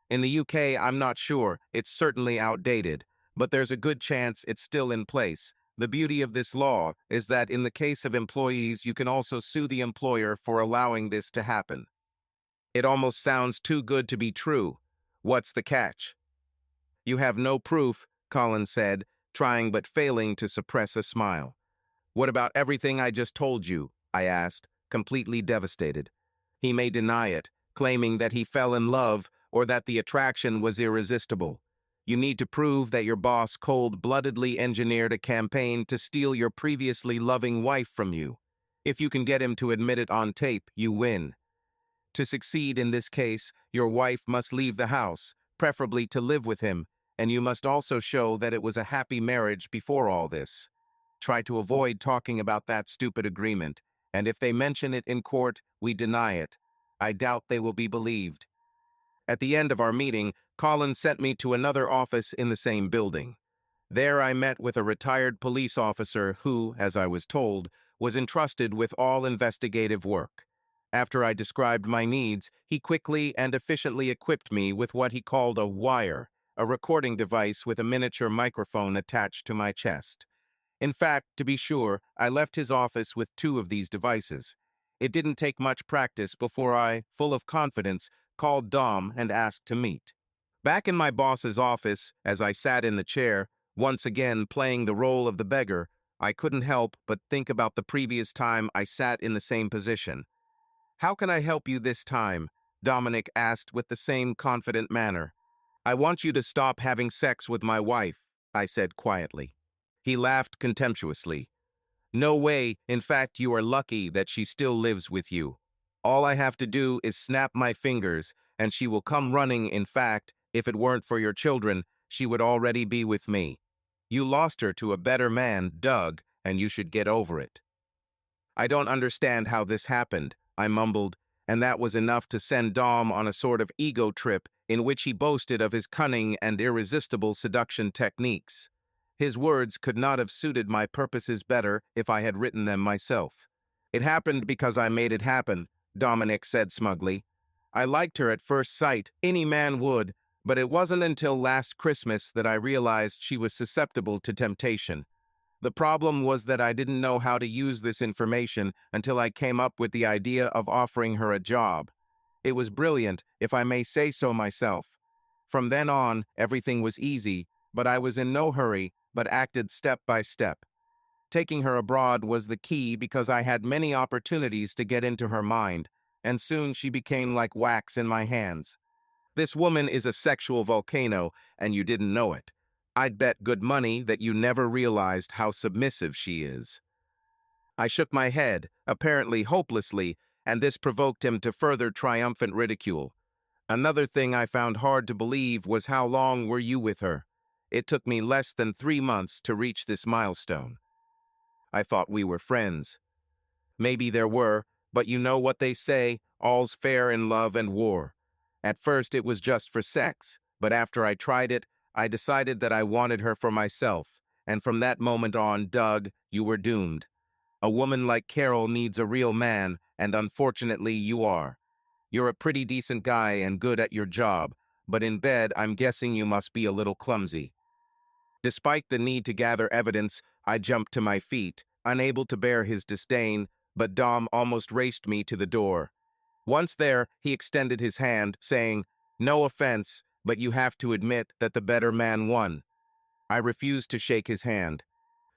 In the UK, I'm not sure, it's certainly outdated, but there's a good chance it's still in place. The beauty of this law is that in the case of employees, you can also sue the employer for allowing this to happen." It almost sounds too good to be true. What's the catch? You have no proof, Colin said, trying but failing to suppress a smile. What about everything I just told you? I asked, completely devastated. He may deny it, claiming that he fell in love or that the attraction was irresistible. You need to prove that your boss cold-bloodedly engineered a campaign to steal your previously loving wife from you. If you can get him to admit it on tape, you win. To succeed in this case, your wife must leave the house, preferably to live with him, and you must also show that it was a happy marriage before all this. Try to avoid talking about that stupid agreement, and if they mention it in court, we deny it. I doubt they will be believed. At the end of our meeting, Colin sent me to another office in the same building. There I met with a retired police officer who, as I was told, was entrusted with all investigative work. After I described my needs, he quickly and efficiently equipped me with what he called a wire, a recording device with a miniature microphone attached to my chest. In fact, to be sure, I left his office with 2 of these devices. It didn't take much practice before I, full of confidence, called Dom and asked to meet. Back in my boss's office, as I sat in the chair, once again playing the role of the beggar, I couldn't help but think about the previous time I sat in the same position. "How can I help you this time?" Dominic asked with the same confident manner. "I want you to stop having sex with my wife," I said quietly. He laughed contemptuously. "No way, in fact, you are lucky that she still lives with you. All I have to do is snap my fingers, and she will come running. In fact, if it weren't for your children, she would already be with me. You lost her to a better man, Doug, and you should get over it." "I don't understand how this happened," I mumbled, and that was enough to send Dom on a sort of ego trip in which he boasted of his cunning and irresistible seduction techniques. His words could not have suited my purposes better if I had written them myself. "It happened because I made it happen," Dominic said smugly. "I liked her at first sight, any man would, but it wasn't until last Christmas that I realized she was susceptible to temptation. The problem was that I didn't know how to use this information until I came up with the idea of offering her a job. It was brilliant, if I may say so myself. From then on, everything was easy, but I was in no hurry, but acted step by step. Taking her abroad was the key because I had many opportunities to get into her mind, and soon she became like wax in my hands. This woman is a sexual volcano, and you didn't know it. I'd bet good money that you never realized how submissive she is." I shook my head, apparently hopelessly, and this provoked him to further triumphant ridicule. "Another thing I found hard to believe was how long were you with her? It took me less than 3 months to reach this milestone. I thought we were friends." "Maybe there were, but you know what they say, all's fair in love and war. At first it was just for sex, but after I tried it, I decided that I wanted her for myself, and from that moment on, Doug, you were doomed. A woman like Carol needs a real man, and unfortunately you are. You're a pretty decent guy and good at your job, but in bed I'm guessing you must be a little clumsy." Despite the need to gather evidence, I jumped to my feet, unable to bear his disdain, but Dom almost raced me to the door. Once there, he extended his hand, saying, "No offense, but you have to admit that the better man won." I refused to shake his hand.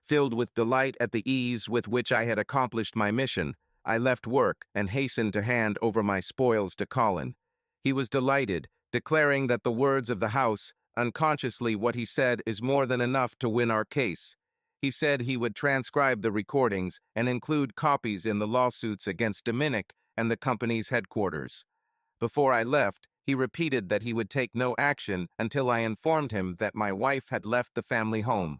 Filled with delight at the ease with which I had accomplished my mission, I left work and hastened to hand over my spoils to Colin. He was delighted, declaring that the words of the house, unconsciously what he said is more than enough to win our case. He said he would transcribe the recordings and include copies in the lawsuits against Dominic and the company's headquarters. Before I left, he repeated that he would take no action until I informed him that my wife had left the family home.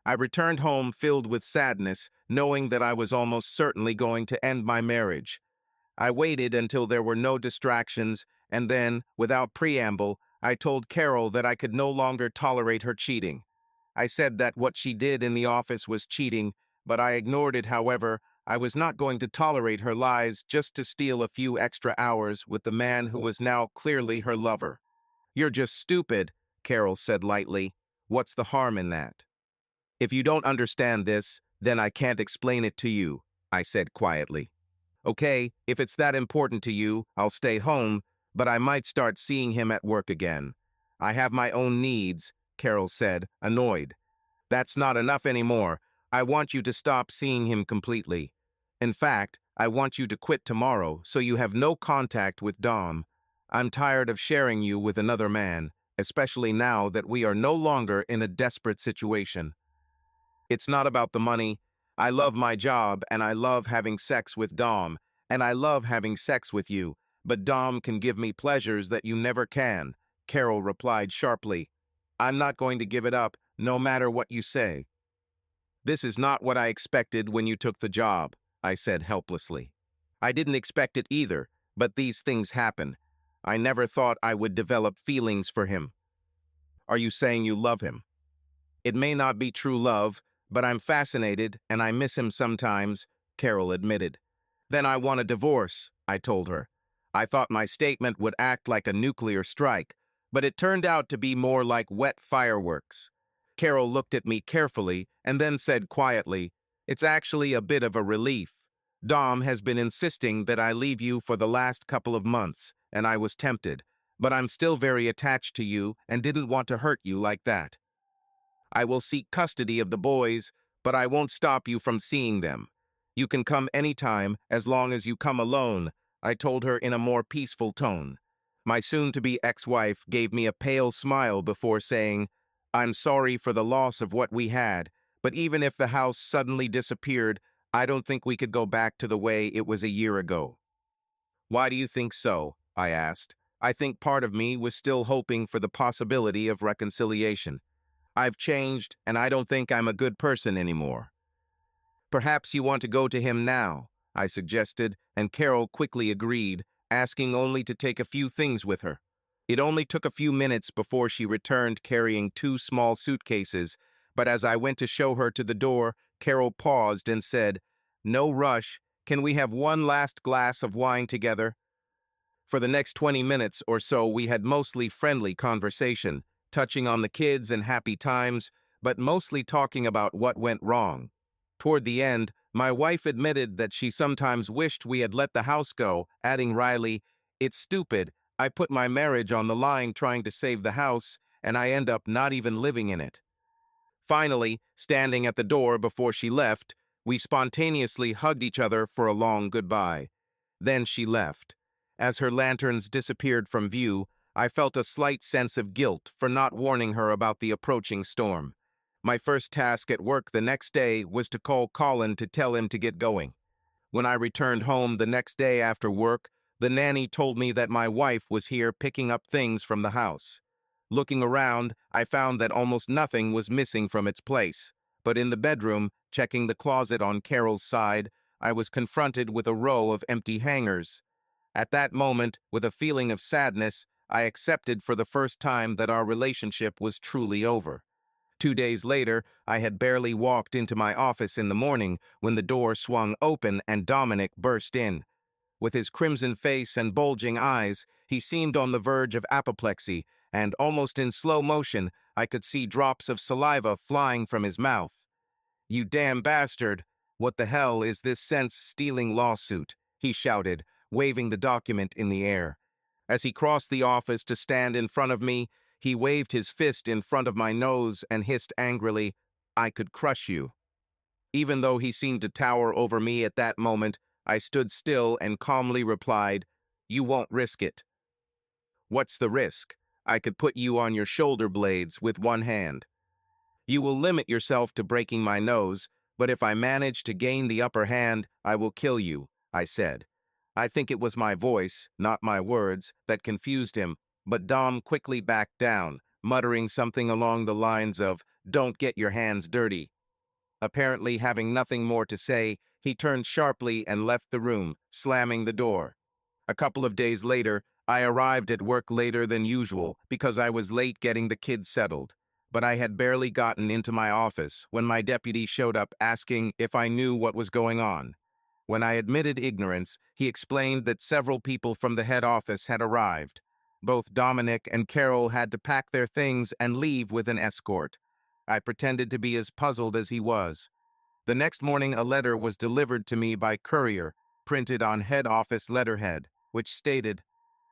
I returned home filled with sadness, knowing that I was almost certainly going to end my marriage. I waited until there were no distractions, and then, without preamble, I told Carol that I could no longer tolerate her cheating. I said that what she did in the office was cheating, but I ignored it. However, I was not going to tolerate her lies just to steal a few extra hours with the man who was now clearly her lover. "You're just stupid," Carol said lightly. "What's the harm in that?" "If you don't understand this, then I can't explain it to you," I said quietly. "Okay, if it's that important to you, I'll stay home, but I might start seeing him at work again. I have my own needs," Carol said, annoyed. "That's not enough anymore. I want you to stop seeing him completely. In fact, I want you to quit tomorrow so you have no contact with Dom. I'm tired of sharing you with another man, especially now that we are no longer in a desperate situation. It's not about the money. I love my job and I love having sex with Dom, and I love having sex with you, but Dom can give me pleasures that you never can," Carol replied sharply. "I'm not going to give it up, no matter what you say." "This is not what I expected when you took the job," I said helplessly. "I didn't expect it either, but these things happen. I never thought I would develop feelings for him." "Are you saying you love him?" "It may not be true love, but I'm fascinated and I miss him sometimes," Carol admitted. "Then I want a divorce," I told her. I thought my statement would act like a nuclear strike, but it turned out to be more like wet fireworks. Carol looked at me carefully and then said quietly, "It's actually a bit of a relief. Dom has been insisting that I leave you for the last couple of months, and I was tempted, but I'm still very attached to you and didn't want to hurt you like that. I will seek custody of the boys, but I won't stop you from seeing them. You can come anytime as long as you come alone," I told her in a more peaceful tone. My soon-to-be ex-wife gave me a pale smile before saying, "I'm sorry for the loss of what we had, but even if the house suddenly disappeared, I don't think we could go back to the way it was a year ago." "Why do you think so?" I asked. I think part of me was still hoping for the possibility of reconciliation. "I've changed, and I don't think I'm a good person anymore." "Perhaps you want to go to him now," I suggested, and Carol quickly agreed, asking only to take a few things with her. It only took a few minutes before she returned carrying 2 small suitcases, but as I went to show her to the door, Carol paused and said, "No rush. Can we have one last glass of wine together?" For the next 20 minutes or so, we had mostly friendly conversation, touching on the kids and happy times, but mostly talking about what went wrong. Toward the end, my wife admitted that she sometimes wished we had let the house go, adding wryly, "It's stupid. I put my marriage on the line trying to save the house, and I end up not even living in it." Finally, standing at the door before she left, we spontaneously hugged each other for a long goodbye. Then she left. As her lanterns disappeared from view, I felt a slight sense of guilt for not warning her about the approaching storm. My first task at work the next day was to call Colin to tell him to get going. When I returned home the next day after work, the nanny told me that my wife was here picking up things from the house. Looking around, I found that almost nothing was missing from its place. But in the bedroom, checking the closet on Carol's side, I was confronted with a row of empty hangers. At that moment, with a feeling of sadness, I accepted for the first time that our relationship was truly over. 2 days later, I had barely walked into my office in the morning when the door swung open and Dominic burst in. With his crimson face and bulging eyes, he seemed on the verge of apoplexy, and almost in slow motion, I could see drops of saliva flying from his mouth. "You damn bastard! What the hell is this sense-stealing lawsuit?" he shouted, waving the document in the air. As he crossed the office to stand in front of me, he waved his fist in front of my nose and hissed angrily, "I could crush you." Even though he seemed to tower over me at that moment, I stood still and calmly replied, "You won't risk it." "What's the risk? I could put you on your shoulder blades with one hand." "You will limit yourself to breaking my nose, but if I manage to gain the upper hand, I will kill you," I said. I think it was my voice, not my words, that confused him, but Dom quickly backed down, muttering something along the lines of, "Don't get your hands dirty." Apparently having nothing more to say, he turned sharply and left the room, slamming the door. A couple of days later, I arrived at work later than usual because I was late getting the kids settled. But I had barely gotten into my office when my deputy showed up asking if I knew what was going on. When I admitted ignorance, he explained that several people from the head office had arrived. Both Dominic and Carol had to pack their things and leave with an escort. I pretended to be as puzzled as he was. The next morning, a letter was delivered to me by courier, printed on head office letterhead, which stated,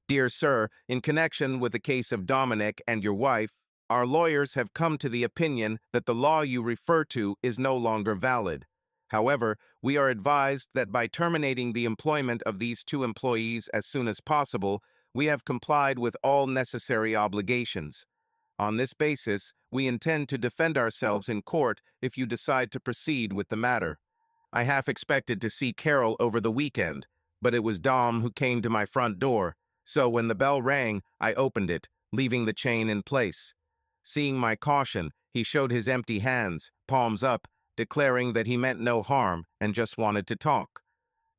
"Dear Sir, in connection with the case of Dominic and your wife, our lawyers have come to the opinion that the law you refer to is no longer valid. However, we are advised that by terminating the employment of these two employees as soon as possible, we have complied with all necessary obligations. On this basis, we intend to defend ourselves in court if you decide to proceed with the matter." I half expected to see Carol over the weekend, but it was Dom who came to my front door, so when the bell rang, I opened it, leaving the chain in place. Seeing my caution, he showed his empty hands, palms up, declaring that he meant no harm and just wanted to talk.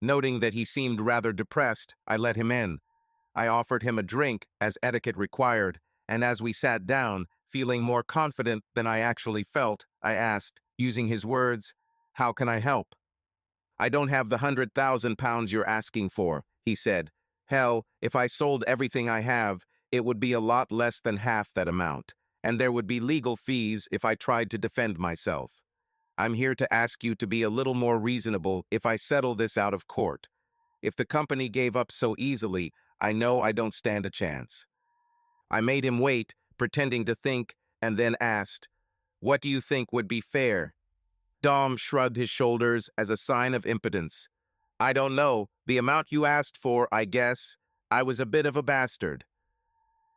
Noting that he seemed rather depressed, I let him in. I offered him a drink, as etiquette required, and as we sat down, feeling more confident than I actually felt, I asked, using his words, "How can I help?" "I don't have the £100,000 you're asking for," he said. "Hell, if I sold everything I have, it would be a lot less than half that amount, and there would be legal fees if I tried to defend myself. I'm here to ask you to be a little more reasonable if I settle this out of court. If the company gave up so easily, I know I don't stand a chance." I made him wait, pretending to think, and then asked, "What do you think would be fair?" Dom shrugged his shoulders as a sign of impotence. "I don't know. The amount you asked for, I guess. I was a bit of a bastard."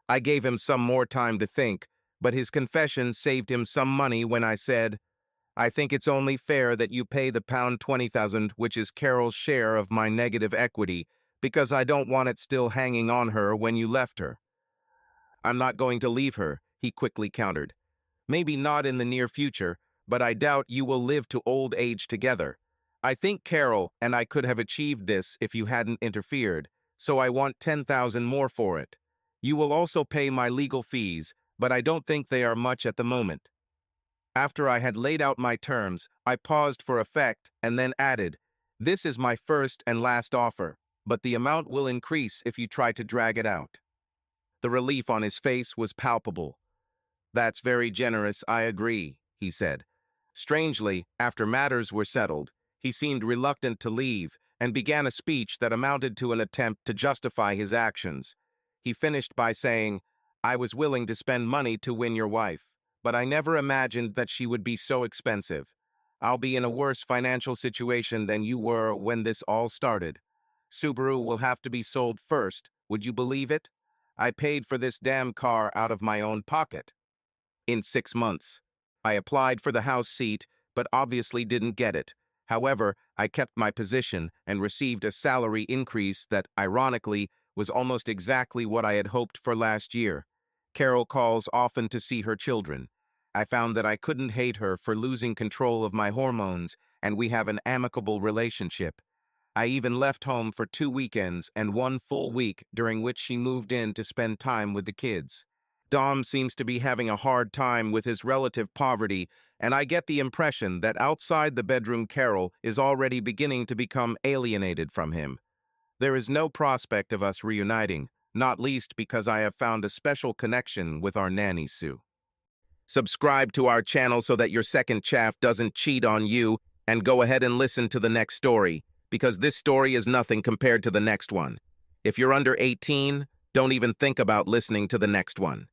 I gave him some more time to think, but his confession saved him some money when I said, "I think it's only fair that you pay the £20,000, which is Carol's share of my negative equity, because I don't want it still hanging on her when you left her." "I'm not going to leave her," he quickly countered. "Maybe not in the near future, but I doubt you will live to old age together. I think Carol and I could have achieved this if you hadn't interfered, so I want 10,000 more for it. You will also pay my legal fees, but I don't think they are much at the moment." After I had laid out my terms, I paused for effect and then added, "This is my first and last offer, but the amount will increase if you try to drag it out." The relief on his face was palpable. "That's very generous, I agree," he said. Strangely, after matters were settled, he seemed reluctant to leave and began a speech that amounted to an attempt to justify his actions. He finished by saying, "I was willing to spend money to win your wife, but I never imagined that she would be so expensive. I'll be in a worse financial situation than you were when this all started. Subaru will have to be sold first, would you believe it? I paid for this damn car out of my own pocket. In 6 months. I applied for the House seat, but obviously didn't get it. However, I kept my position and received a salary increase that, ironically, was almost exactly what I had hoped for last year. Carol calls often to see her children. I found that I couldn't hate her for losing control of my hormones, and we have an amicable relationship. I even left home for 2 weekends and 1 full week during which she moved in to spend time with the kids. Dom seems to be having a hard time with his relative poverty, and I get the impression that outside the bedroom Carol is already beginning to become alienated from him. There is no prospect of us reuniting, not least because I have found a special connection with our nanny Sue. Subscribe to our channel so that your second chaff doesn't cheat on you, and go ahead and listen to the next story, because this story is nothing compared to the next one. If you're under 18, don't even think about listening to the next one.